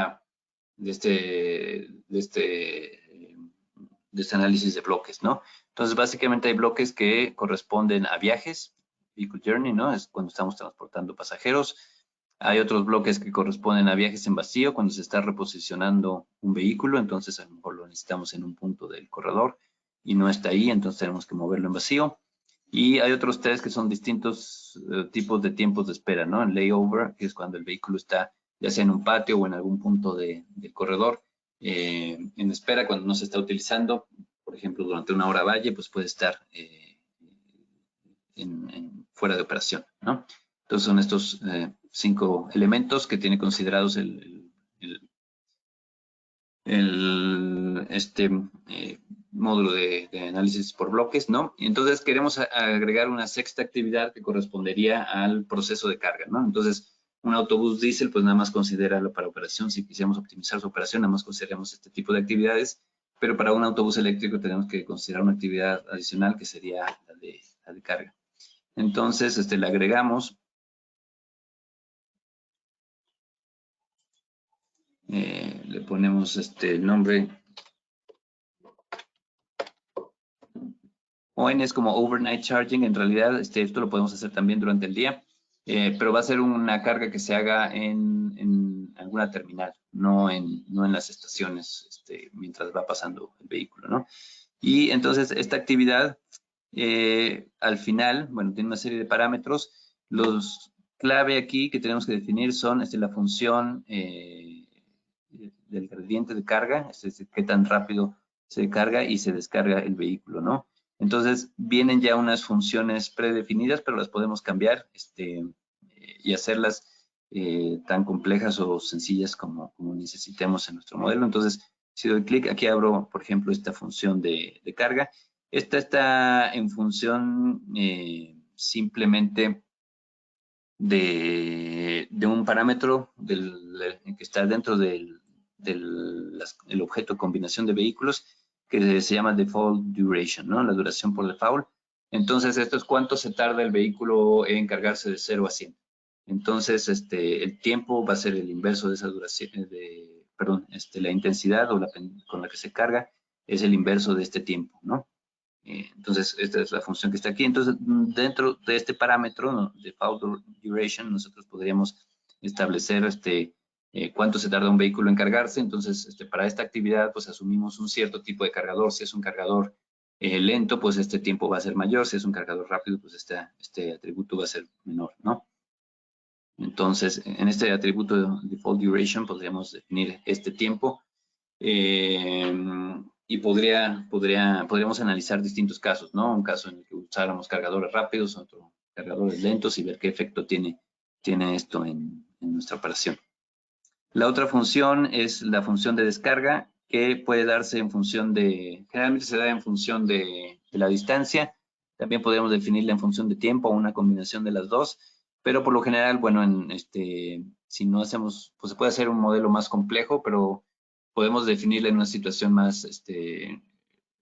análisis de bloques, ¿no? Entonces, básicamente hay bloques que corresponden a viajes, vehicle journey, ¿no? Es cuando estamos transportando pasajeros. Hay otros bloques que corresponden a viajes en vacío, cuando se está reposicionando un vehículo, entonces a lo mejor lo necesitamos en un punto del corredor y no está ahí, entonces tenemos que moverlo en vacío. Y hay otros 3 que son distintos tipos de tiempos de espera, ¿no? En layover, que es cuando el vehículo está ya sea en un patio o en algún punto del corredor, en espera cuando no se está utilizando. Por ejemplo, durante una hora valle, pues puede estar fuera de operación, ¿no? Entonces son estos 5 elementos que tiene considerados este módulo de análisis por bloques, ¿no? Y entonces queremos agregar una sexta actividad que correspondería al proceso de carga, ¿no? Entonces, un autobús diésel, pues nada más considera para operación. Si quisiéramos optimizar su operación, nada más consideramos este tipo de actividades, pero para un autobús eléctrico tenemos que considerar una actividad adicional que sería la de carga. Entonces, le agregamos le ponemos el nombre. ON es como overnight charging. En realidad, esto lo podemos hacer también durante el día, pero va a ser una carga que se haga en alguna terminal, no en las estaciones, mientras va pasando el vehículo, ¿no? Y entonces, esta actividad, al final, bueno, tiene una serie de parámetros. Los clave aquí que tenemos que definir son la función del gradiente de carga, es decir, qué tan rápido se carga y se descarga el vehículo, ¿no? Entonces, vienen ya unas funciones predefinidas, pero las podemos cambiar y hacerlas tan complejas o sencillas como necesitemos en nuestro modelo. Entonces, si doy clic, aquí abro, por ejemplo, esta función de carga. Esta está en función simplemente de un parámetro que está dentro del objeto combinación de vehículos, que se llama default duration, ¿no? La duración por default. Entonces, esto es cuánto se tarda el vehículo en cargarse de 0 a 100. Entonces, el tiempo va a ser el inverso de esa duración, la intensidad con la que se carga es el inverso de este tiempo, ¿no? Entonces, esta es la función que está aquí. Entonces, dentro de este parámetro, ¿no?, default duration, nosotros podríamos establecer cuánto se tarda un vehículo en cargarse. Entonces, para esta actividad, pues asumimos un cierto tipo de cargador. Si es un cargador lento, pues este tiempo va a ser mayor. Si es un cargador rápido, pues este atributo va a ser menor, ¿no? Entonces, en este atributo de default duration podríamos definir este tiempo. Y podríamos analizar distintos casos, ¿no? Un caso en el que usáramos cargadores rápidos, otro cargadores lentos, y ver qué efecto tiene esto en nuestra operación. La otra función es la función de descarga, que puede darse en función generalmente se da en función de la distancia. También podríamos definirla en función de tiempo o una combinación de las dos, pero por lo general, bueno, si no hacemos, pues se puede hacer un modelo más complejo, pero podemos definirla en una situación más,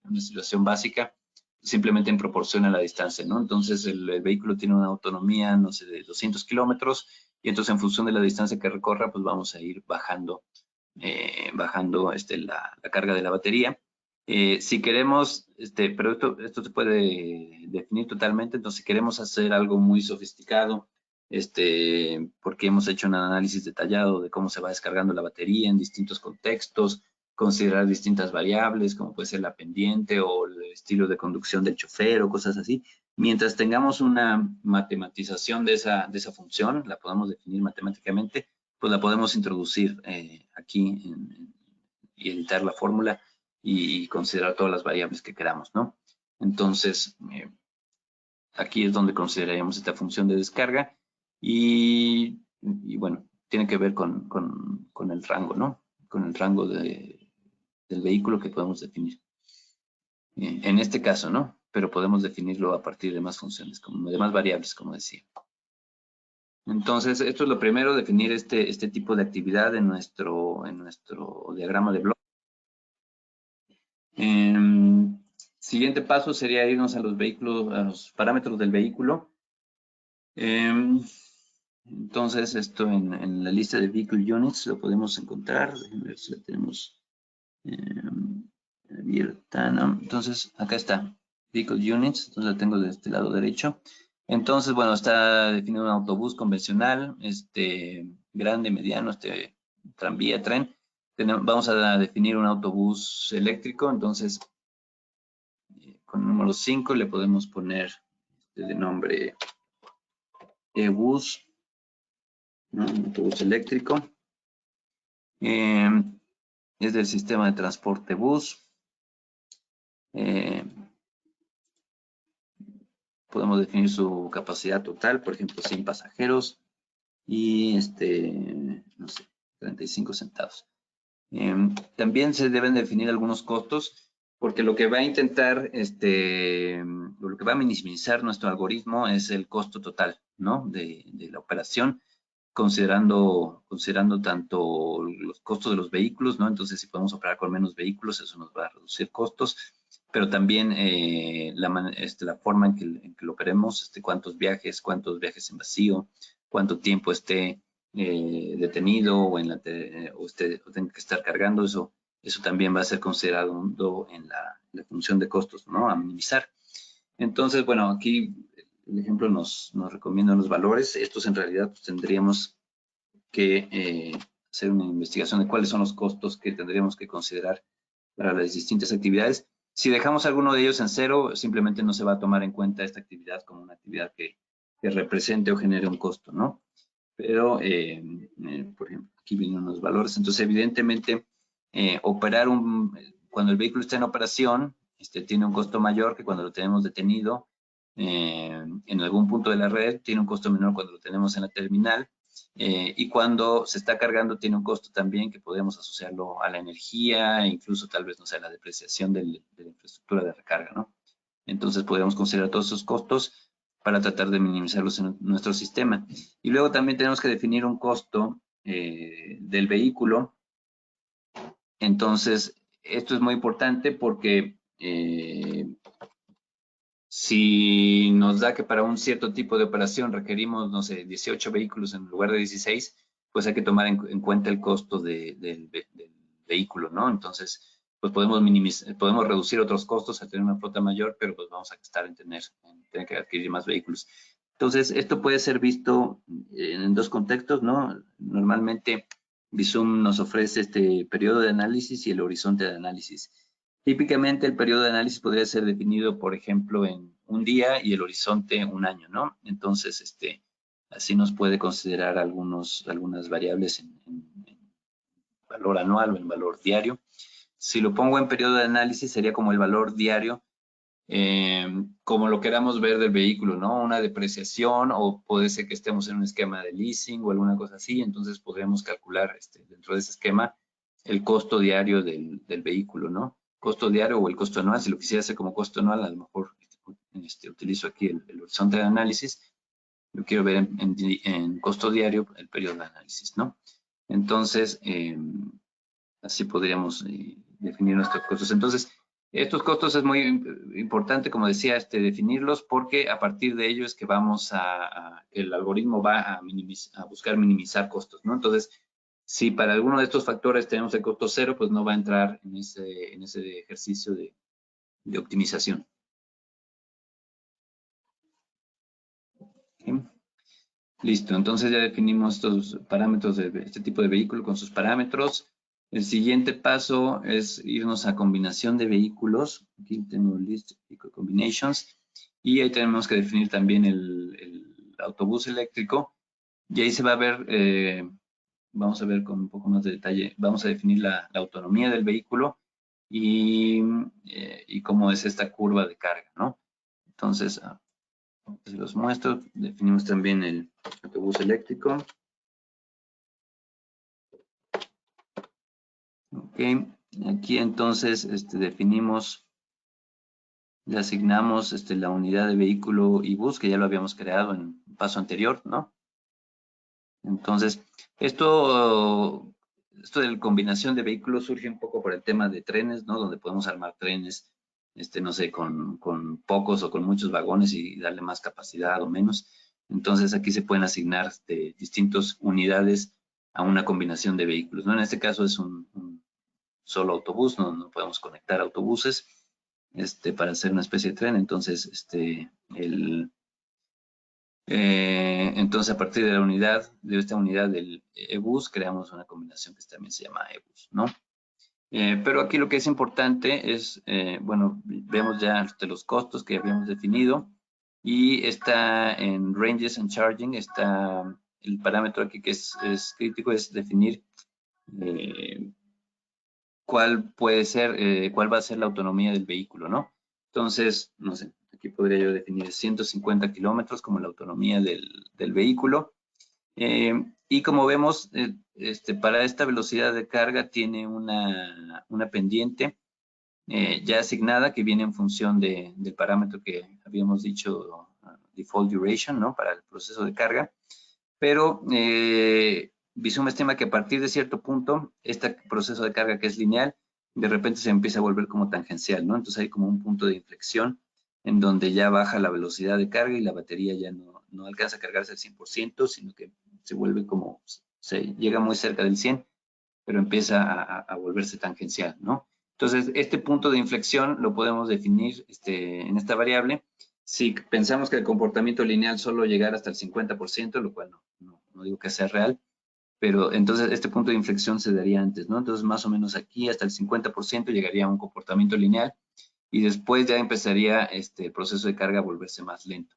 una situación básica, simplemente en proporción a la distancia, ¿no? Entonces, el vehículo tiene una autonomía, no sé, de 200 kilómetros, y entonces en función de la distancia que recorra, pues vamos a ir bajando la carga de la batería. Si queremos, pero esto se puede definir totalmente. Entonces, si queremos hacer algo muy sofisticado, porque hemos hecho un análisis detallado de cómo se va descargando la batería en distintos contextos, considerar distintas variables, como puede ser la pendiente o el estilo de conducción del chofer o cosas así. Mientras tengamos una matematización de esa función, la podamos definir matemáticamente, pues la podemos introducir aquí y editar la fórmula y considerar todas las variables que queramos, ¿no? Entonces, aquí es donde consideraríamos esta función de descarga y bueno, tiene que ver con el rango, ¿no? Con el rango del vehículo que podemos definir. En este caso, ¿no? Pero podemos definirlo a partir de más funciones, de más variables, como decía. Entonces, esto es lo primero, definir este tipo de actividad en nuestro diagrama de bloque. Siguiente paso sería irnos a los vehículos, a los parámetros del vehículo. Entonces, esto en la lista de Vehicle Units lo podemos encontrar. Déjenme ver si la tenemos abierta, ¿no? Entonces, acá está, Vehicle Units, entonces la tengo de este lado derecho. Entonces, bueno, está definido un autobús convencional, grande, mediano, tranvía, tren. Vamos a definir un autobús eléctrico. Entonces, con el número 5 le podemos poner de nombre E-Bus, ¿no? Un autobús eléctrico. Es del sistema de transporte bus. podemos definir su capacidad total, por ejemplo, 100 pasajeros y, no sé, 35 centavos. También se deben definir algunos costos, porque lo que va a intentar, lo que va a minimizar nuestro algoritmo es el costo total, ¿no? De la operación, considerando tanto los costos de los vehículos, ¿no? Entonces, si podemos operar con menos vehículos, eso nos va a reducir costos, pero también la forma en que lo operemos, cuántos viajes en vacío, cuánto tiempo esté detenido o tenga que estar cargando, eso también va a ser considerado en la función de costos, ¿no? A minimizar. Entonces, bueno, aquí el ejemplo nos recomienda los valores. Estos en realidad pues, tendríamos que hacer una investigación de cuáles son los costos que tendríamos que considerar para las distintas actividades. Si dejamos alguno de ellos en cero, simplemente no se va a tomar en cuenta esta actividad como una actividad que represente o genere un costo, ¿no? Pero, por ejemplo, aquí vienen unos valores. Entonces, evidentemente, cuando el vehículo está en operación, tiene un costo mayor que cuando lo tenemos detenido en algún punto de la red, tiene un costo menor cuando lo tenemos en la terminal, y cuando se está cargando tiene un costo también que podemos asociarlo a la energía, incluso tal vez, no sé, a la depreciación de la infraestructura de recarga, ¿no? Entonces, podemos considerar todos esos costos para tratar de minimizarlos en nuestro sistema. Y luego también tenemos que definir un costo del vehículo. Entonces, esto es muy importante porque si nos da que para un cierto tipo de operación requerimos, no sé, 18 vehículos en lugar de 16, pues hay que tomar en cuenta el costo del vehículo, ¿no? Entonces, pues podemos reducir otros costos al tener una flota mayor, pero pues vamos a gastar en tener que adquirir más vehículos. Entonces, esto puede ser visto en dos contextos, ¿no? Normalmente, Visum nos ofrece este periodo de análisis y el horizonte de análisis. Típicamente, el periodo de análisis podría ser definido, por ejemplo, en un día y el horizonte un año, ¿no? Entonces, así nos puede considerar algunas variables en valor anual o en valor diario. Si lo pongo en periodo de análisis, sería como el valor diario, como lo queramos ver del vehículo, ¿no? Una depreciación, o puede ser que estemos en un esquema de leasing o alguna cosa así, entonces podremos calcular dentro de ese esquema el costo diario del vehículo, ¿no? Costo diario o el costo anual. Si lo quisiera hacer como costo anual, a lo mejor utilizo aquí el horizonte de análisis. Yo quiero ver en costo diario el periodo de análisis, ¿no? Entonces, así podríamos definir nuestros costos. Entonces, estos costos es muy importante, como decía, definirlos, porque a partir de ello es que el algoritmo va a buscar minimizar costos, ¿no? Entonces, si para alguno de estos factores tenemos el costo cero, pues no va a entrar en ese ejercicio de optimización. ¿Okay? Listo, entonces ya definimos estos parámetros de este tipo de vehículo con sus parámetros. El siguiente paso es irnos a combinación de vehículos. Aquí tengo list combinations. Y ahí tenemos que definir también el autobús eléctrico. Y ahí se va a ver, vamos a ver con un poco más de detalle, vamos a definir la autonomía del vehículo y cómo es esta curva de carga, ¿no? Entonces, se los muestro. Definimos también el autobús eléctrico. Ok, aquí entonces definimos, le asignamos la unidad de vehículo y bus, que ya lo habíamos creado en un paso anterior, ¿no? Entonces, esto de la combinación de vehículos surge un poco por el tema de trenes, ¿no? Donde podemos armar trenes, no sé, con pocos o con muchos vagones y darle más capacidad o menos. Entonces, aquí se pueden asignar distintas unidades a una combinación de vehículos, ¿no? En este caso es un solo autobús, no podemos conectar autobuses para hacer una especie de tren. Entonces, entonces a partir de esta unidad del eBus, creamos una combinación que también se llama eBus, ¿no? Pero aquí lo que es importante es, bueno, vemos ya los costos que habíamos definido y está en Ranges and Charging, está el parámetro aquí que es crítico, es definir cuál va a ser la autonomía del vehículo, ¿no? Entonces, no sé, aquí Aquí podría yo definir 150 kilómetros como la autonomía del vehículo. Y como vemos, para esta velocidad de carga tiene una pendiente ya asignada que viene en función del parámetro que habíamos dicho, default duration, ¿no? Para el proceso de carga. Pero Visum estima que a partir de cierto punto, este proceso de carga que es lineal, de repente se empieza a volver como tangencial, ¿no? Entonces hay como un punto de inflexión en donde ya baja la velocidad de carga y la batería ya no alcanza a cargarse al 100%, sino que se vuelve como, se llega muy cerca del 100, pero empieza a volverse tangencial, ¿no? Entonces, este punto de inflexión lo podemos definir en esta variable. Si pensamos que el comportamiento lineal solo llegara hasta el 50%, lo cual no digo que sea real, pero entonces este punto de inflexión se daría antes, ¿no? Entonces, más o menos aquí hasta el 50% llegaría a un comportamiento lineal y después ya empezaría el proceso de carga a volverse más lento.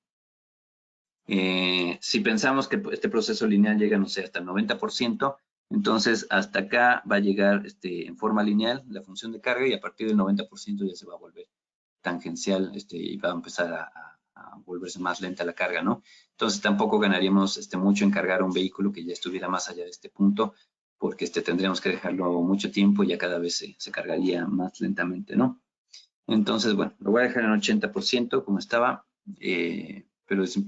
Si pensamos que este proceso lineal llega, no sé, hasta el 90%, entonces hasta acá va a llegar en forma lineal la función de carga y a partir del 90% ya se va a volver tangencial y va a empezar a volverse más lenta la carga, ¿no? Entonces tampoco ganaríamos mucho en cargar un vehículo que ya estuviera más allá de este punto, porque tendríamos que dejarlo mucho tiempo y ya cada vez se cargaría más lentamente, ¿no? Entonces, bueno, lo voy a dejar en 80% como estaba, pero es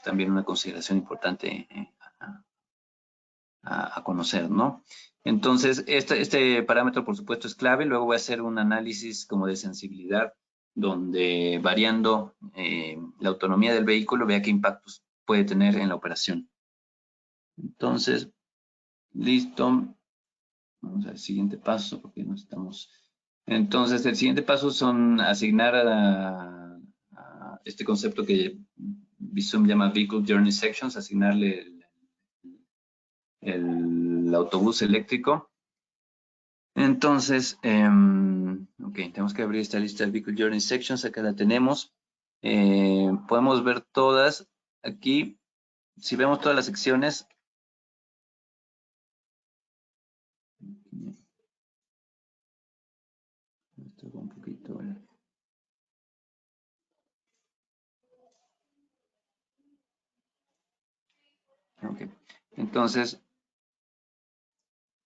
también una consideración importante a conocer, ¿no? Entonces, este parámetro, por supuesto, es clave. Luego voy a hacer un análisis como de sensibilidad, donde variando la autonomía del vehículo, vea qué impactos puede tener en la operación. Entonces, listo. Vamos al siguiente paso, porque no estamos... Entonces, el siguiente paso son asignar a este concepto que Visum llama Vehicle Journey Sections, asignarle el autobús eléctrico. Entonces, ok, tenemos que abrir esta lista de Vehicle Journey Sections, acá la tenemos. Podemos ver todas aquí. Si vemos todas las secciones, un poquito. Ok, entonces,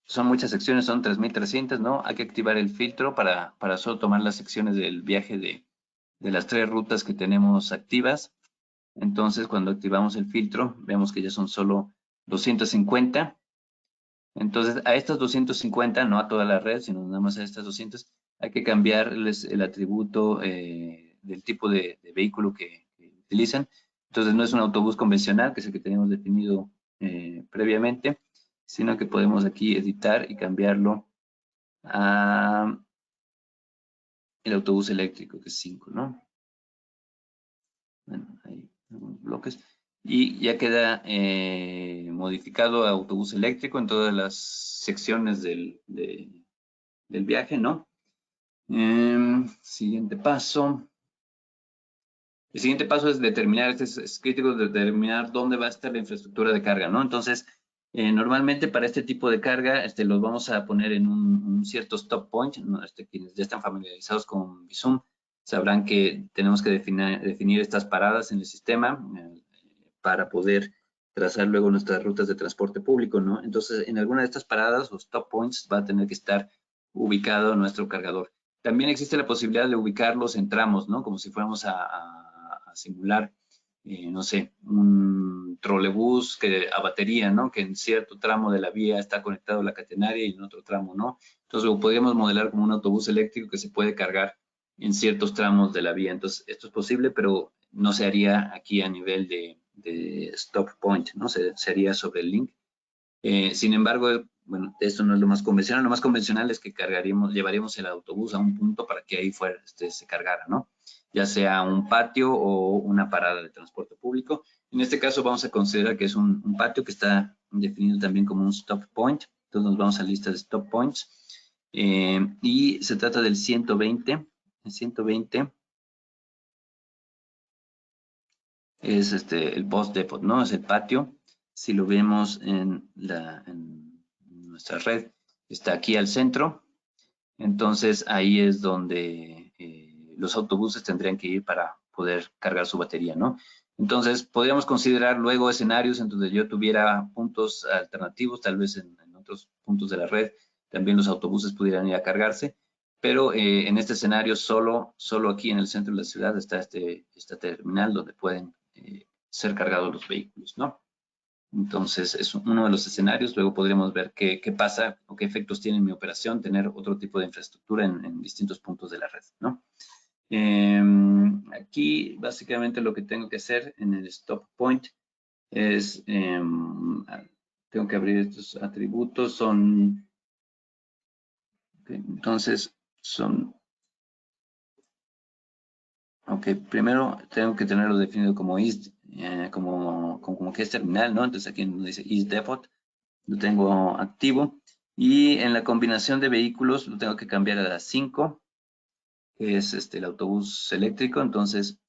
son muchas secciones, son 3.300, ¿no? Hay que activar el filtro para solo tomar las secciones del viaje de las 3 rutas que tenemos activas. Entonces, cuando activamos el filtro, vemos que ya son solo 250. Entonces, a estas 250, no a toda la red, sino nada más a estas 200, hay que cambiarles el atributo del tipo de vehículo que utilizan. Entonces, no es un autobús convencional, que es el que tenemos definido previamente, sino que podemos aquí editar y cambiarlo a el autobús eléctrico, que es 5, ¿no? Bueno, ahí algunos bloques. Y ya queda modificado a autobús eléctrico en todas las secciones del viaje, ¿no? Siguiente paso. El siguiente paso es determinar, es crítico determinar dónde va a estar la infraestructura de carga, ¿no? Entonces, normalmente para este tipo de carga, los vamos a poner en un cierto stop point, ¿no? Quienes ya están familiarizados con Visum sabrán que tenemos que definir estas paradas en el sistema para poder trazar luego nuestras rutas de transporte público, ¿no? Entonces, en alguna de estas paradas, los stop points, va a tener que estar ubicado nuestro cargador. También existe la posibilidad de ubicarlos en tramos, ¿no? Como si fuéramos a simular, no sé, un trolebús a batería, ¿no? Que en cierto tramo de la vía está conectado a la catenaria y en otro tramo, ¿no? Entonces lo podríamos modelar como un autobús eléctrico que se puede cargar en ciertos tramos de la vía. Entonces esto es posible, pero no se haría aquí a nivel de stop point, ¿no? Se haría sobre el link. Sin embargo, bueno, esto no es lo más convencional. Lo más convencional es que llevaríamos el autobús a un punto para que ahí fuera, se cargara, ¿no? Ya sea un patio o una parada de transporte público. En este caso vamos a considerar que es un patio que está definido también como un stop point. Entonces nos vamos a la lista de stop points. Y se trata del 120. El 120 es el bus depot, ¿no? Es el patio. Si lo vemos en nuestra red, está aquí al centro. Entonces ahí es donde los autobuses tendrían que ir para poder cargar su batería, ¿no? Entonces, podríamos considerar luego escenarios en donde yo tuviera puntos alternativos, tal vez en otros puntos de la red, también los autobuses pudieran ir a cargarse, pero en este escenario solo aquí en el centro de la ciudad está esta terminal donde pueden ser cargados los vehículos, ¿no? Entonces, es uno de los escenarios. Luego podríamos ver qué pasa o qué efectos tiene en mi operación tener otro tipo de infraestructura en distintos puntos de la red, ¿no? Aquí, básicamente, lo que tengo que hacer en el stop point es, tengo que abrir estos atributos, son, okay, entonces, primero tengo que tenerlo definido como is, como que es terminal, ¿no? Entonces aquí donde dice is depot, lo tengo activo. Y en la combinación de vehículos lo tengo que cambiar a las 5, que es el autobús eléctrico. Entonces,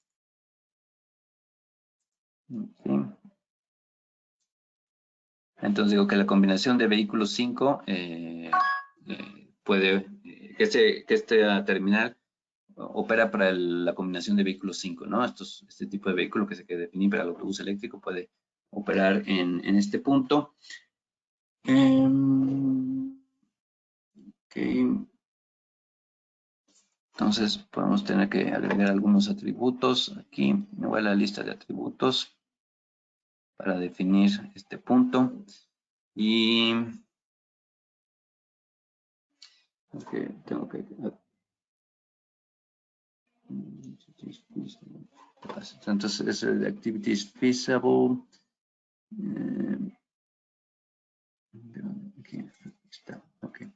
okay. Entonces digo que la combinación de vehículos 5 puede, que esta terminal opera para la combinación de vehículos 5, ¿no? Este tipo de vehículo que se quede definido para el autobús eléctrico puede operar en este punto. Okay. Entonces podemos tener que agregar algunos atributos. Aquí me voy a la lista de atributos para definir este punto. Y tengo que entonces es el activities feasible. Aquí está. Okay.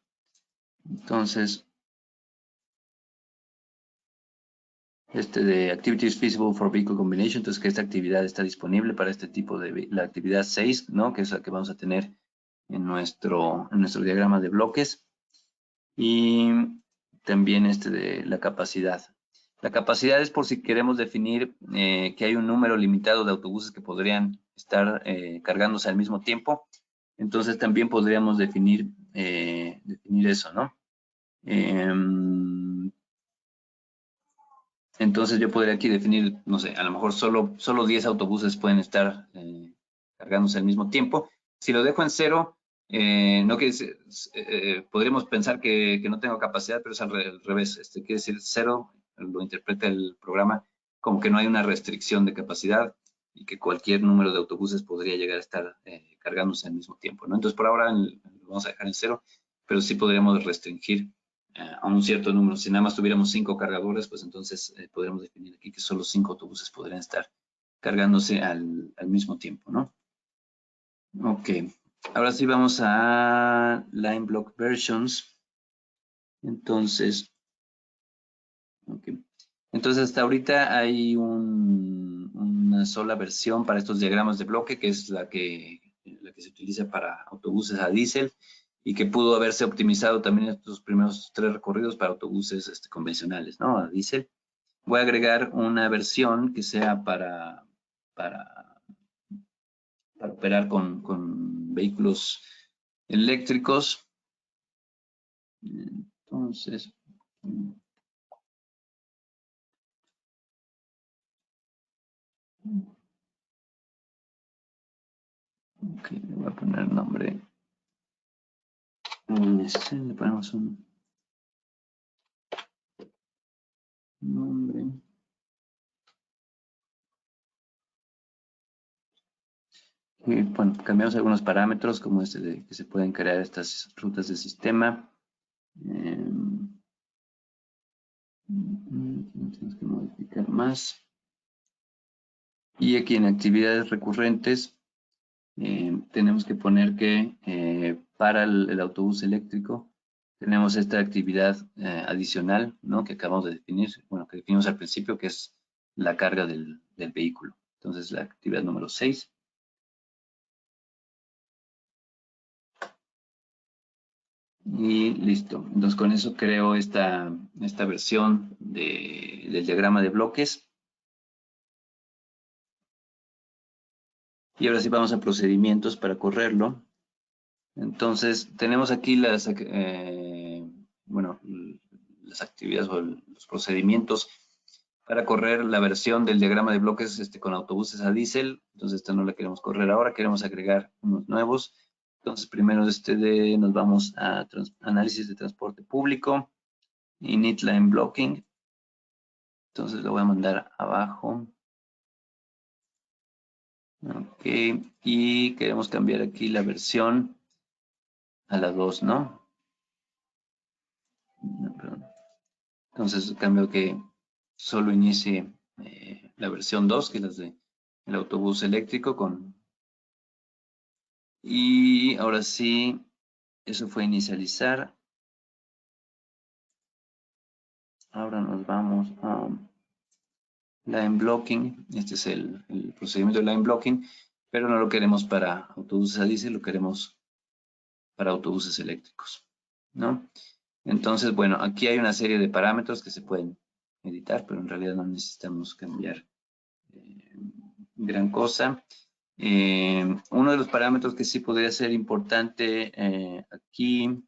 Entonces de Activities Feasible for Vehicle Combination, entonces que esta actividad está disponible para este tipo de, la actividad 6, ¿no? Que es la que vamos a tener en nuestro diagrama de bloques. Y también de la capacidad. La capacidad es por si queremos definir que hay un número limitado de autobuses que podrían estar cargándose al mismo tiempo. Entonces también podríamos definir eso, ¿no? Entonces yo podría aquí definir, no sé, a lo mejor solo 10 autobuses pueden estar cargándose al mismo tiempo. Si lo dejo en 0, no quiere decir, podríamos pensar que no tengo capacidad, pero es al revés. Quiere decir 0, lo interpreta el programa como que no hay una restricción de capacidad y que cualquier número de autobuses podría llegar a estar cargándose al mismo tiempo, ¿no? Entonces por ahora lo vamos a dejar en 0, pero sí podríamos restringir a un cierto número. Si nada más tuviéramos 5 cargadores, pues entonces podríamos definir aquí que solo 5 autobuses podrían estar cargándose al mismo tiempo, ¿no? Ok, ahora sí vamos a Line Block Versions. Entonces, okay. Entonces hasta ahorita hay una sola versión para estos diagramas de bloque, que es la que se utiliza para autobuses a diésel, y que pudo haberse optimizado también estos primeros 3 recorridos para autobuses convencionales, ¿no? A diésel. Voy a agregar una versión que sea para operar con vehículos eléctricos. Entonces, ok, le voy a poner el nombre. Le ponemos un nombre. Y bueno, cambiamos algunos parámetros como de que se pueden crear estas rutas de sistema. Tenemos que modificar más. Y aquí en actividades recurrentes tenemos que poner que para el autobús eléctrico tenemos esta actividad adicional, ¿no? Que acabamos de definir, bueno, que definimos al principio, que es la carga del vehículo. Entonces, la actividad número 6. Y listo. Entonces, con eso creo esta versión del diagrama de bloques. Y ahora sí vamos a procedimientos para correrlo. Entonces, tenemos aquí las actividades o los procedimientos para correr la versión del diagrama de bloques con autobuses a diésel. Entonces esta no la queremos correr ahora, queremos agregar unos nuevos. Entonces primero nos vamos a análisis de transporte público, init line blocking. Entonces lo voy a mandar abajo. Ok, y queremos cambiar aquí la versión a la 2, ¿no? No, perdón. Entonces cambio que solo inicie la versión 2, que es la del autobús eléctrico y ahora sí, eso fue inicializar. Ahora nos vamos a line blocking. Este es el procedimiento de line blocking, pero no lo queremos para autobuses a diésel, lo queremos para autobuses eléctricos, ¿no? Entonces, bueno, aquí hay una serie de parámetros que se pueden editar, pero en realidad no necesitamos cambiar gran cosa. Uno de los parámetros que sí podría ser importante aquí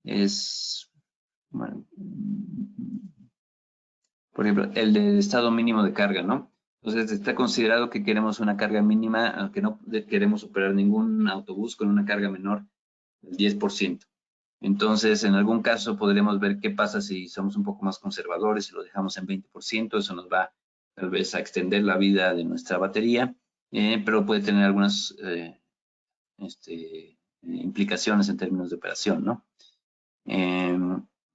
es, bueno, por ejemplo, el del estado mínimo de carga, ¿no? Entonces está considerado que queremos una carga mínima, aunque no queremos operar ningún autobús con una carga menor del 10%. Entonces, en algún caso podremos ver qué pasa si somos un poco más conservadores y lo dejamos en 20%. Eso nos va tal vez a extender la vida de nuestra batería, pero puede tener algunas implicaciones en términos de operación, ¿no?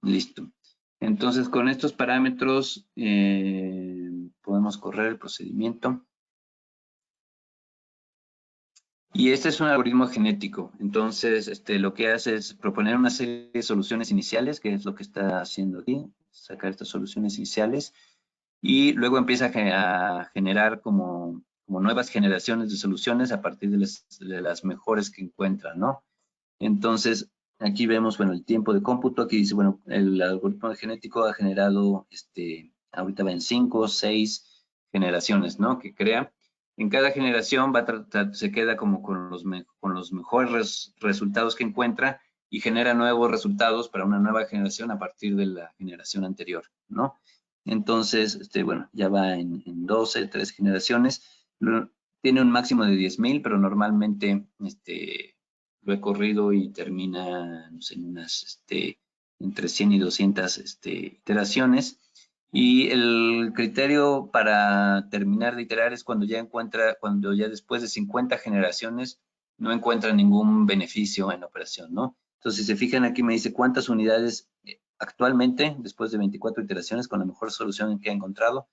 Listo. Entonces, con estos parámetros podemos correr el procedimiento. Y este es un algoritmo genético. Entonces, lo que hace es proponer una serie de soluciones iniciales, que es lo que está haciendo aquí, sacar estas soluciones iniciales, y luego empieza a generar como nuevas generaciones de soluciones a partir de las mejores que encuentra, ¿no? Entonces, aquí vemos, bueno, el tiempo de cómputo. Aquí dice, bueno, el algoritmo genético ha generado, ahorita va en 5 o 6 generaciones, ¿no? Que crea. En cada generación se queda como con los mejores resultados que encuentra y genera nuevos resultados para una nueva generación a partir de la generación anterior, ¿no? Entonces, bueno, ya va en 12, 3 generaciones. Tiene un máximo de 10,000, pero normalmente, lo he corrido y termina, no sé, en unas, entre 100 y 200 iteraciones. Y el criterio para terminar de iterar es cuando ya después de 50 generaciones no encuentra ningún beneficio en la operación, ¿no? Entonces, si se fijan aquí me dice cuántas unidades actualmente, después de 24 iteraciones, con la mejor solución que ha encontrado,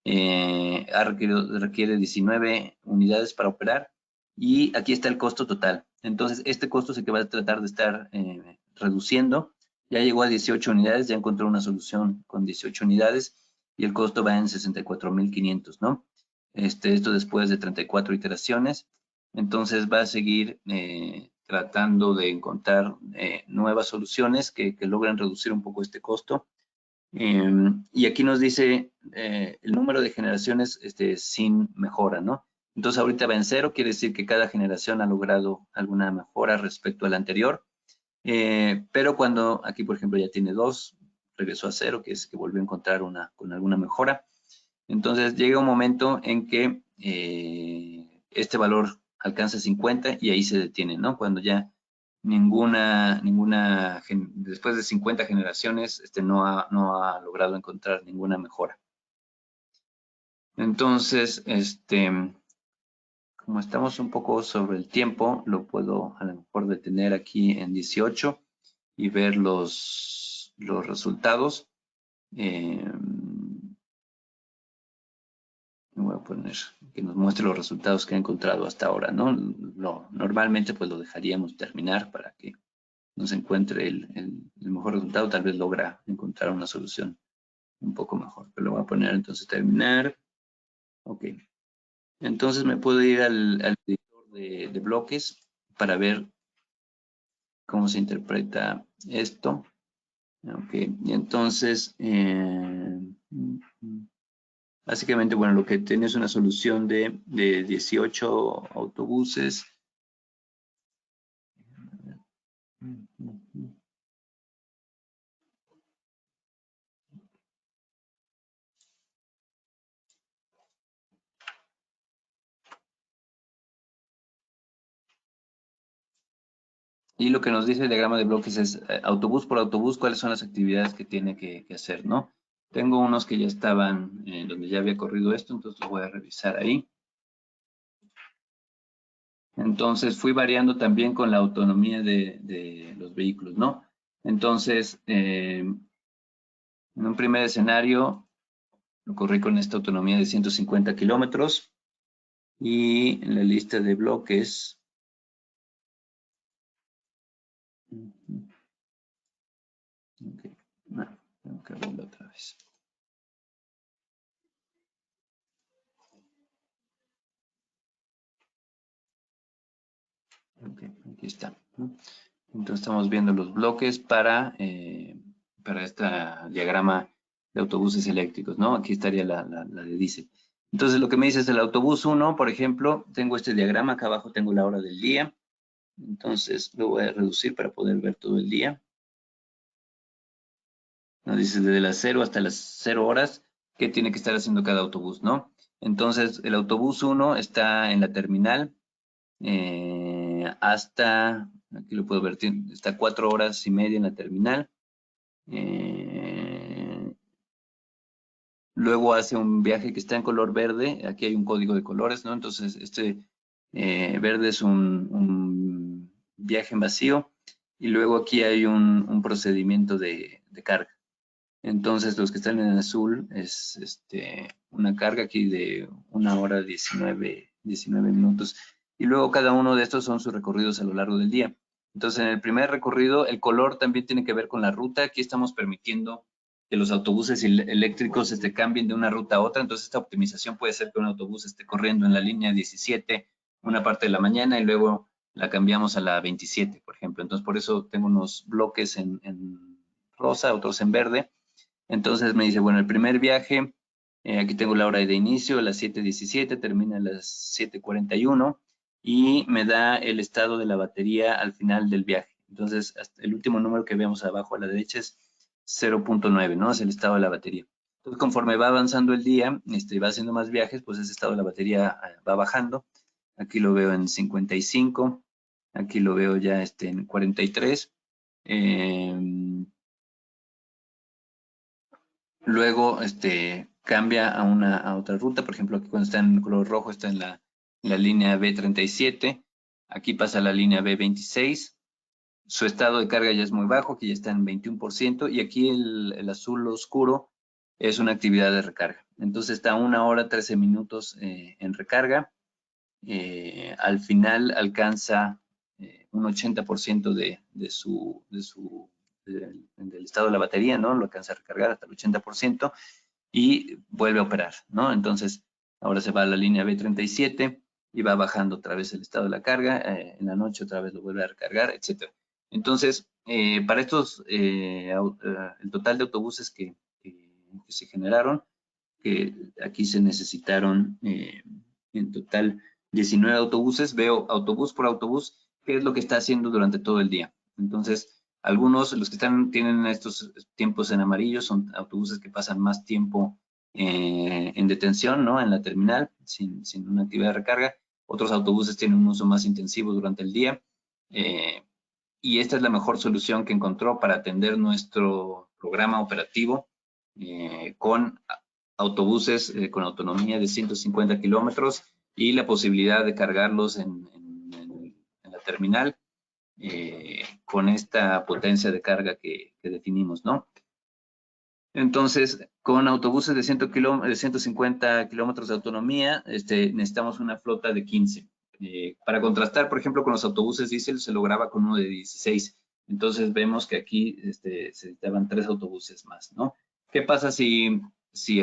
requiere 19 unidades para operar y aquí está el costo total. Entonces, este costo es el que va a tratar de estar reduciendo. Ya llegó a 18 unidades, ya encontró una solución con 18 unidades y el costo va en 64,500, ¿no? Esto después de 34 iteraciones. Entonces, va a seguir tratando de encontrar nuevas soluciones que logren reducir un poco este costo. Y aquí nos dice el número de generaciones sin mejora, ¿no? Entonces ahorita va en 0, quiere decir que cada generación ha logrado alguna mejora respecto a la anterior. Pero cuando aquí, por ejemplo, ya tiene 2, regresó a 0, que es que volvió a encontrar una con alguna mejora. Entonces llega un momento en que este valor alcanza 50 y ahí se detiene, ¿no? Cuando ya después de 50 generaciones, no ha logrado encontrar ninguna mejora. Entonces, como estamos un poco sobre el tiempo, lo puedo a lo mejor detener aquí en 18 y ver los resultados. Voy a poner que nos muestre los resultados que ha encontrado hasta ahora, ¿no? Normalmente pues lo dejaríamos terminar para que nos encuentre el mejor resultado, tal vez logra encontrar una solución un poco mejor. Pero lo voy a poner entonces terminar. Ok. Entonces me puedo ir al editor de bloques para ver cómo se interpreta esto. Ok. Y entonces, básicamente, bueno, lo que tiene es una solución de 18 autobuses. Y lo que nos dice el diagrama de bloques es autobús por autobús, cuáles son las actividades que tiene que hacer, ¿no? Tengo unos que ya estaban, donde ya había corrido esto, entonces lo voy a revisar ahí. Entonces fui variando también con la autonomía de los vehículos, ¿no? Entonces, en un primer escenario, lo corrí con esta autonomía de 150 kilómetros y en la lista de bloques. Okay. No, tengo que abrirlo otra vez. Ok, aquí está. Entonces estamos viendo los bloques para este diagrama de autobuses eléctricos, ¿no? Aquí estaría la de diésel. Entonces lo que me dice es el autobús 1, por ejemplo, tengo este diagrama, acá abajo tengo la hora del día. Entonces lo voy a reducir para poder ver todo el día. Nos dice desde las 0 hasta las 0 horas, qué tiene que estar haciendo cada autobús, ¿no? Entonces el autobús 1 está en la terminal hasta, aquí lo puedo ver, está 4 horas y media en la terminal. Luego hace un viaje que está en color verde, aquí hay un código de colores, ¿no? Entonces este verde es un viaje en vacío y luego aquí hay un procedimiento de carga. Entonces los que están en azul es una carga aquí de 1 hora 19 minutos y luego cada uno de estos son sus recorridos a lo largo del día. Entonces en el primer recorrido el color también tiene que ver con la ruta. Aquí estamos permitiendo que los autobuses eléctricos cambien de una ruta a otra. Entonces esta optimización puede ser que un autobús esté corriendo en la línea 17 una parte de la mañana y luego la cambiamos a la 27, por ejemplo. Entonces por eso tengo unos bloques en rosa, otros en verde. Entonces me dice, bueno, el primer viaje, aquí tengo la hora de inicio, a las 7:17, termina a las 7:41 y me da el estado de la batería al final del viaje. Entonces, hasta el último número que vemos abajo a la derecha es 0.9, ¿no? Es el estado de la batería. Entonces, conforme va avanzando el día, va haciendo más viajes, pues ese estado de la batería va bajando. Aquí lo veo en 55, aquí lo veo ya en 43. Luego cambia a otra ruta, por ejemplo, aquí cuando está en color rojo está en la línea B37, aquí pasa a la línea B26, su estado de carga ya es muy bajo, que ya está en 21%, y aquí el azul oscuro es una actividad de recarga. Entonces está 1 hora 13 minutos en recarga, al final alcanza un 80% del estado de la batería, ¿no? Lo alcanza a recargar hasta el 80% y vuelve a operar, ¿no? Entonces, ahora se va a la línea B37 y va bajando otra vez el estado de la carga, en la noche otra vez lo vuelve a recargar, etc. Entonces, para estos, el total de autobuses que se generaron, que aquí se necesitaron en total 19 autobuses, veo autobús por autobús, qué es lo que está haciendo durante todo el día. Entonces, algunos, los que tienen estos tiempos en amarillo, son autobuses que pasan más tiempo en detención, ¿no? En la terminal, sin una actividad de recarga. Otros autobuses tienen un uso más intensivo durante el día. Y esta es la mejor solución que encontró para atender nuestro programa operativo con autobuses con autonomía de 150 kilómetros y la posibilidad de cargarlos en la terminal con esta potencia de carga que definimos, ¿no? Entonces, con autobuses de 150 kilómetros de autonomía, necesitamos una flota de 15. Para contrastar, por ejemplo, con los autobuses diésel se lograba con uno de 16. Entonces vemos que aquí se necesitaban 3 autobuses más, ¿no? ¿Qué pasa si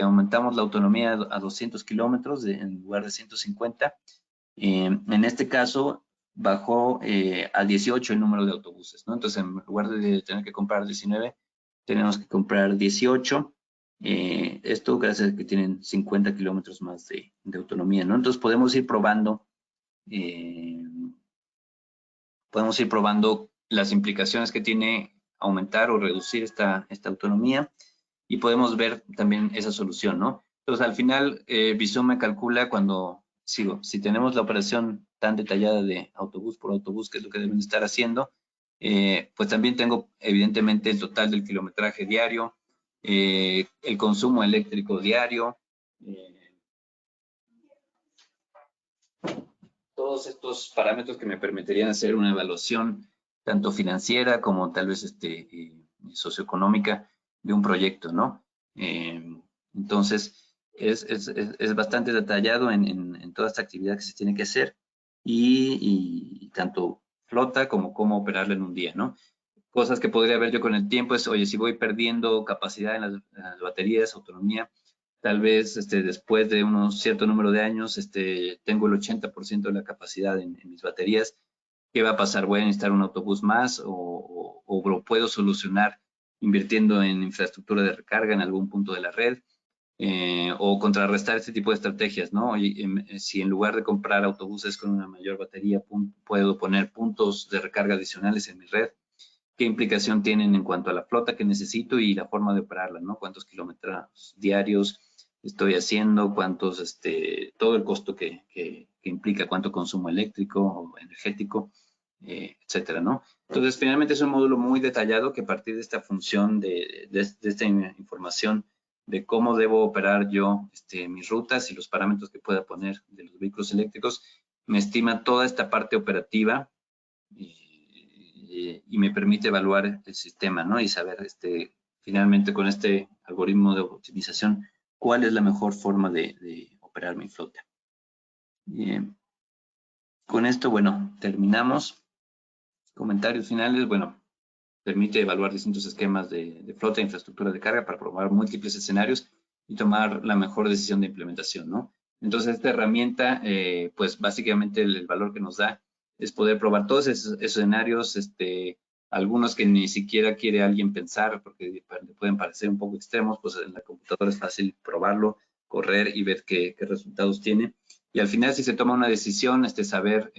aumentamos la autonomía a 200 kilómetros en lugar de 150? En este caso, bajó a 18 el número de autobuses, ¿no? Entonces, en lugar de tener que comprar 19, tenemos que comprar 18. Esto gracias a que tienen 50 kilómetros más de autonomía, ¿no? Entonces, podemos ir probando las implicaciones que tiene aumentar o reducir esta autonomía y podemos ver también esa solución, ¿no? Entonces, al final, Visum me calcula si tenemos la operación tan detallada de autobús por autobús, que es lo que deben estar haciendo, Pues también tengo evidentemente el total del kilometraje diario, el consumo eléctrico diario, todos estos parámetros que me permitirían hacer una evaluación tanto financiera como tal vez socioeconómica de un proyecto, ¿no? Entonces, es bastante detallado en toda esta actividad que se tiene que hacer y tanto flota como cómo operarla en un día, ¿no? Cosas que podría ver yo con el tiempo es, oye, si voy perdiendo capacidad en las baterías, autonomía, tal vez después de unos cierto número de años tengo el 80% de la capacidad en mis baterías. ¿Qué va a pasar? ¿Voy a necesitar un autobús más o lo puedo solucionar invirtiendo en infraestructura de recarga en algún punto de la red? O contrarrestar este tipo de estrategias, ¿no? Si en lugar de comprar autobuses con una mayor batería, puedo poner puntos de recarga adicionales en mi red. ¿Qué implicación tienen en cuanto a la flota que necesito y la forma de operarla, ¿no? ¿Cuántos kilómetros diarios estoy haciendo? ¿Cuántos, todo el costo que implica, cuánto consumo eléctrico o energético, etcétera, ¿no? Entonces, finalmente es un módulo muy detallado que a partir de esta función, de esta información de cómo debo operar yo mis rutas y los parámetros que pueda poner de los vehículos eléctricos, me estima toda esta parte operativa y me permite evaluar el sistema, ¿no? Y saber, finalmente, con este algoritmo de optimización, cuál es la mejor forma de operar mi flota. Con esto, bueno, terminamos. Comentarios finales, bueno, permite evaluar distintos esquemas de flota e infraestructura de carga para probar múltiples escenarios y tomar la mejor decisión de implementación, ¿no? Entonces, esta herramienta, pues básicamente el valor que nos da es poder probar todos esos escenarios, algunos que ni siquiera quiere alguien pensar porque le pueden parecer un poco extremos, pues en la computadora es fácil probarlo, correr y ver qué resultados tiene. Y al final, si se toma una decisión, saber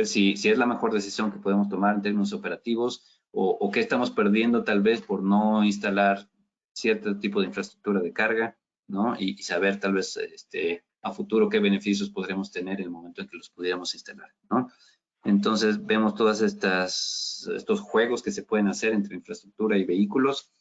si es la mejor decisión que podemos tomar en términos operativos o qué estamos perdiendo tal vez por no instalar cierto tipo de infraestructura de carga, ¿no? Y saber tal vez a futuro qué beneficios podremos tener en el momento en que los pudiéramos instalar, ¿no? Entonces vemos todas estos juegos que se pueden hacer entre infraestructura y vehículos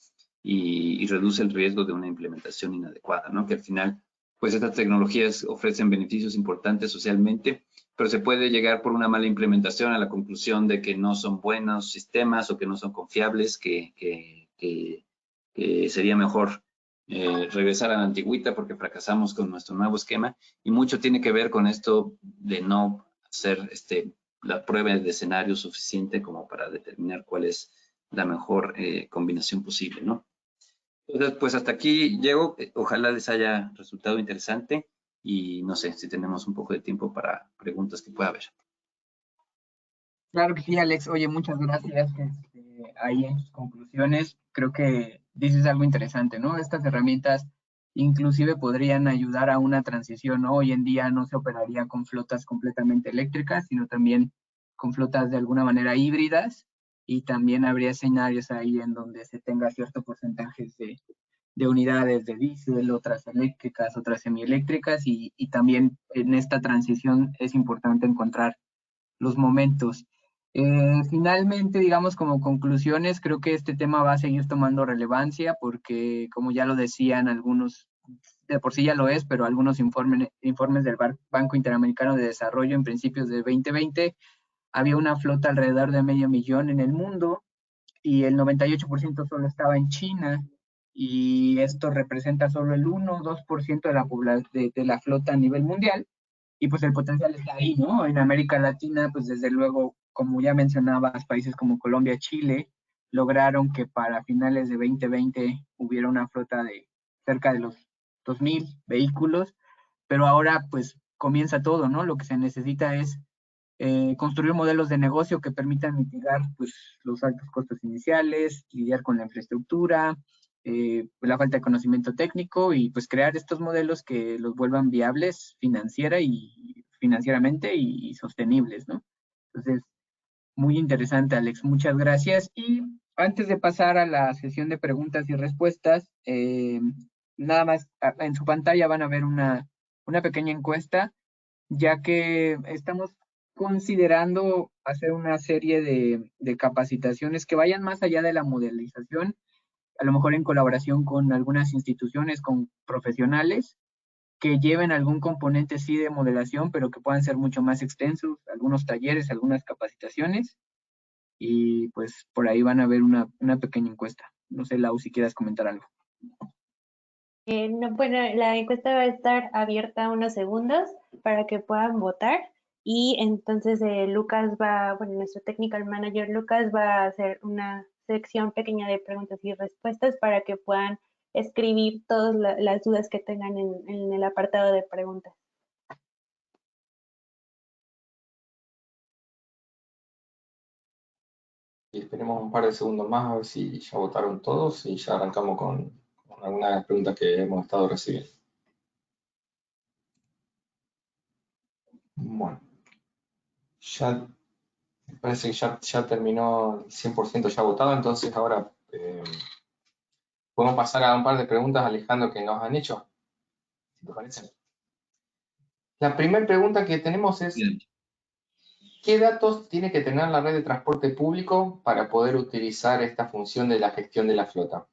y reduce el riesgo de una implementación inadecuada, ¿no? Que al final, pues estas tecnologías ofrecen beneficios importantes socialmente, pero se puede llegar por una mala implementación a la conclusión de que no son buenos sistemas o que no son confiables, que sería mejor regresar a la antigüita porque fracasamos con nuestro nuevo esquema y mucho tiene que ver con esto de no hacer la prueba de escenario suficiente como para determinar cuál es la mejor combinación posible, ¿no? Entonces, pues hasta aquí llego. Ojalá les haya resultado interesante y no sé si tenemos un poco de tiempo para preguntas que pueda haber. Claro que sí, Alex. Oye, muchas gracias. Ahí en tus conclusiones, creo que dices algo interesante, ¿no? Estas herramientas inclusive podrían ayudar a una transición, ¿no? Hoy en día no se operaría con flotas completamente eléctricas, sino también con flotas de alguna manera híbridas, y también habría escenarios ahí en donde se tenga cierto porcentaje de unidades de diésel, otras eléctricas, otras semieléctricas, y también en esta transición es importante encontrar los momentos. Finalmente, digamos, como conclusiones, creo que este tema va a seguir tomando relevancia porque, como ya lo decían algunos, de por sí ya lo es, pero algunos informes del Banco Interamericano de Desarrollo en principios de 2020, había una flota alrededor de 500,000 en el mundo y el 98% solo estaba en China, y esto representa solo el 1 o 2% de la flota a nivel mundial. Y pues el potencial está ahí, ¿no? En América Latina, pues desde luego, como ya mencionabas, países como Colombia, Chile, lograron que para finales de 2020 hubiera una flota de cerca de los 2,000 vehículos, pero ahora pues comienza todo, ¿no? Lo que se necesita es construir modelos de negocio que permitan mitigar pues los altos costos iniciales, lidiar con la infraestructura, la falta de conocimiento técnico, y pues crear estos modelos que los vuelvan viables financieramente y sostenibles, ¿no? Entonces, muy interesante, Alex, muchas gracias. Y antes de pasar a la sesión de preguntas y respuestas, nada más en su pantalla van a ver una pequeña encuesta, ya que estamos considerando hacer una serie de capacitaciones que vayan más allá de la modelización, a lo mejor en colaboración con algunas instituciones, con profesionales, que lleven algún componente sí de modelación, pero que puedan ser mucho más extensos, algunos talleres, algunas capacitaciones, y pues por ahí van a ver una pequeña encuesta. No sé, Lau, si quieras comentar algo. No, bueno, la encuesta va a estar abierta unos segundos para que puedan votar y entonces Lucas bueno, nuestro technical manager Lucas va a hacer una sección pequeña de preguntas y respuestas para que puedan escribir todas las dudas que tengan en el apartado de preguntas. Y esperemos un par de segundos más a ver si ya votaron todos y ya arrancamos con algunas preguntas que hemos estado recibiendo. Bueno, ya me parece que ya terminó el 100% ya votado, entonces ahora podemos pasar a un par de preguntas, Alejandro, que nos han hecho, si te parece. La primera pregunta que tenemos es, Bien. ¿qué datos tiene que tener la red de transporte público para poder utilizar esta función de la gestión de la flota?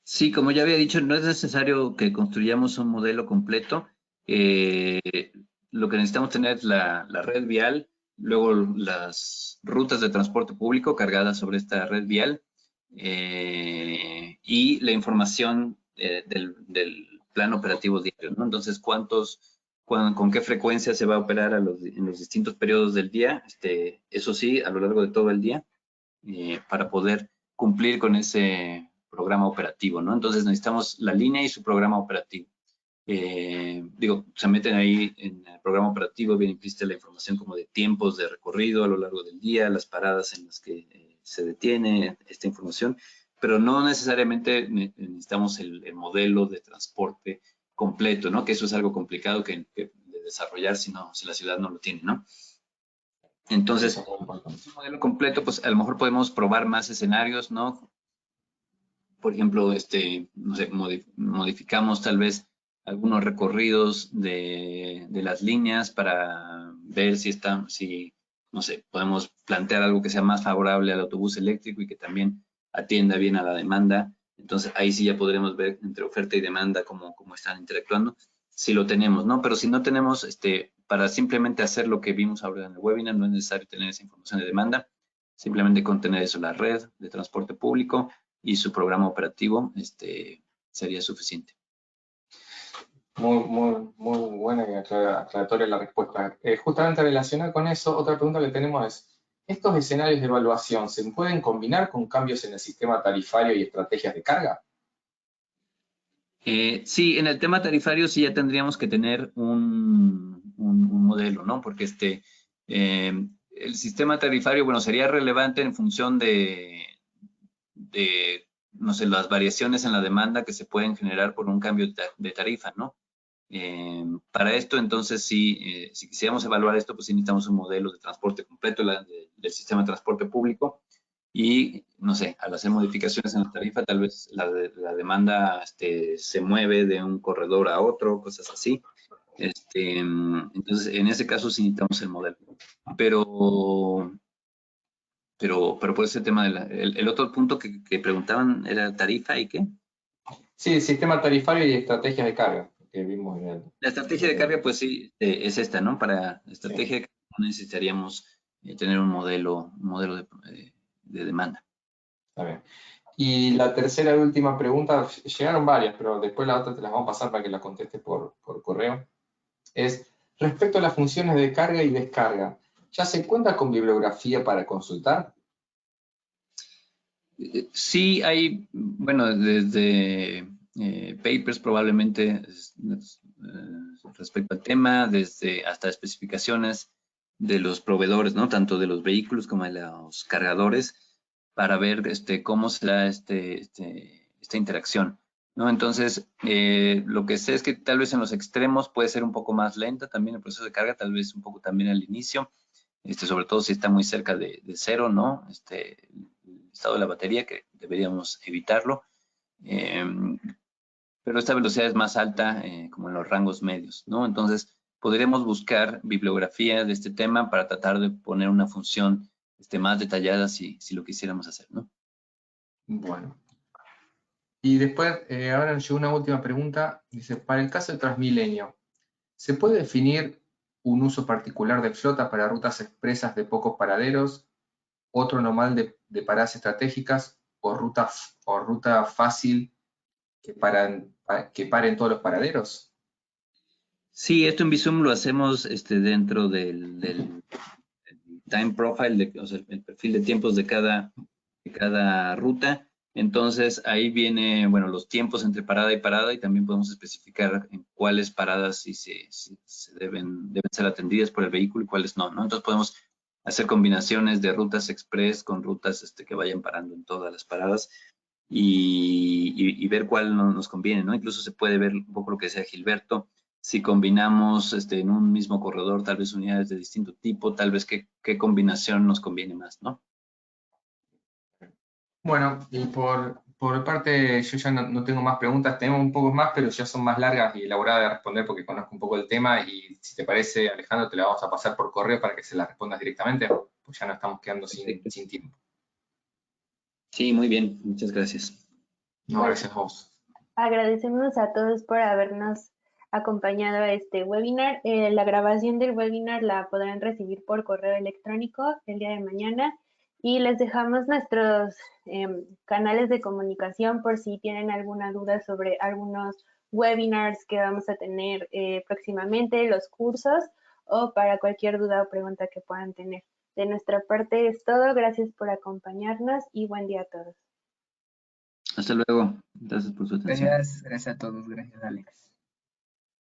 Sí, como ya había dicho, no es necesario que construyamos un modelo completo. Lo que necesitamos tener es la red vial, luego las rutas de transporte público cargadas sobre esta red vial y la información del plan operativo diario, ¿no? Entonces, con qué frecuencia se va a operar en los distintos periodos del día, eso sí, a lo largo de todo el día, para poder cumplir con ese programa operativo, ¿no? Entonces necesitamos la línea y su programa operativo. Se meten ahí en el programa operativo, bien implícita la información como de tiempos de recorrido a lo largo del día, las paradas en las que se detiene esta información, pero no necesariamente necesitamos el modelo de transporte completo, ¿no? Que eso es algo complicado de desarrollar si la ciudad no lo tiene, ¿no? Entonces, un modelo completo, pues a lo mejor podemos probar más escenarios, ¿no? Por ejemplo, no sé, modificamos tal vez algunos recorridos de las líneas para ver si, no sé, podemos plantear algo que sea más favorable al autobús eléctrico y que también atienda bien a la demanda. Entonces, ahí sí ya podremos ver entre oferta y demanda cómo están interactuando, si lo tenemos, ¿no? Pero si no tenemos, para simplemente hacer lo que vimos ahora en el webinar, no es necesario tener esa información de demanda, simplemente con tener eso, la red de transporte público y su programa operativo, sería suficiente. Muy buena y aclaratoria la respuesta. Justamente relacionada con eso, otra pregunta que tenemos es, ¿estos escenarios de evaluación se pueden combinar con cambios en el sistema tarifario y estrategias de carga? Sí, en el tema tarifario sí ya tendríamos que tener un modelo, ¿no? Porque el sistema tarifario, bueno, sería relevante en función de, no sé, las variaciones en la demanda que se pueden generar por un cambio de tarifa, ¿no? Para esto, entonces, sí, si quisiéramos evaluar esto, pues sí necesitamos un modelo de transporte completo del sistema de transporte público y, no sé, al hacer modificaciones en la tarifa, tal vez la demanda se mueve de un corredor a otro, cosas así. Entonces, en ese caso sí necesitamos el modelo. Pero por ese tema, el otro punto que preguntaban era tarifa y qué. Sí, el sistema tarifario y estrategias de carga que vimos en el... La estrategia de carga, pues sí, es esta, ¿no? Para la estrategia de carga necesitaríamos tener un modelo de demanda. Está bien. Y la tercera y última pregunta, llegaron varias, pero después la otra te las vamos a pasar para que la contestes por correo. Es, respecto a las funciones de carga y descarga, ¿ya se cuenta con bibliografía para consultar? Sí, hay, bueno, desde papers probablemente respecto al tema, desde hasta especificaciones de los proveedores, ¿no? Tanto de los vehículos como de los cargadores, para ver cómo será esta interacción, ¿no? Entonces, lo que sé es que tal vez en los extremos puede ser un poco más lenta también el proceso de carga, tal vez un poco también al inicio, sobre todo si está muy cerca de cero, ¿no? El estado de la batería, que deberíamos evitarlo. Pero esta velocidad es más alta como en los rangos medios, ¿no? Entonces, podremos buscar bibliografía de este tema para tratar de poner una función más detallada si lo quisiéramos hacer, ¿no? Bueno. Y después, ahora nos llegó una última pregunta. Dice, para el caso de Transmilenio, ¿se puede definir un uso particular de flota para rutas expresas de pocos paraderos, otro normal de paradas estratégicas o ruta fácil que pare en todos los paraderos? Sí, esto en Visum lo hacemos dentro del time profile, o sea, el perfil de tiempos de cada ruta. Entonces, ahí viene, bueno, los tiempos entre parada y también podemos especificar en cuáles paradas sí se deben ser atendidas por el vehículo y cuáles no, ¿no? Entonces, podemos hacer combinaciones de rutas express con rutas que vayan parando en todas las paradas y ver cuál nos conviene, ¿no? Incluso se puede ver un poco lo que decía Gilberto, si combinamos en un mismo corredor tal vez unidades de distinto tipo, tal vez qué combinación nos conviene más, ¿no? Bueno, y por parte, yo ya no tengo más preguntas, tenemos un poco más, pero ya son más largas y elaboradas de responder porque conozco un poco el tema y si te parece, Alejandro, te la vamos a pasar por correo para que se la respondas directamente, pues ya no estamos quedando sin tiempo. Sí, muy bien, muchas gracias. No, gracias a vos. Agradecemos a todos por habernos acompañado a este webinar. La grabación del webinar la podrán recibir por correo electrónico el día de mañana y les dejamos nuestros canales de comunicación por si tienen alguna duda sobre algunos webinars que vamos a tener próximamente, los cursos o para cualquier duda o pregunta que puedan tener. De nuestra parte es todo. Gracias por acompañarnos y buen día a todos. Hasta luego. Gracias por su atención. Gracias a todos. Gracias, Alex.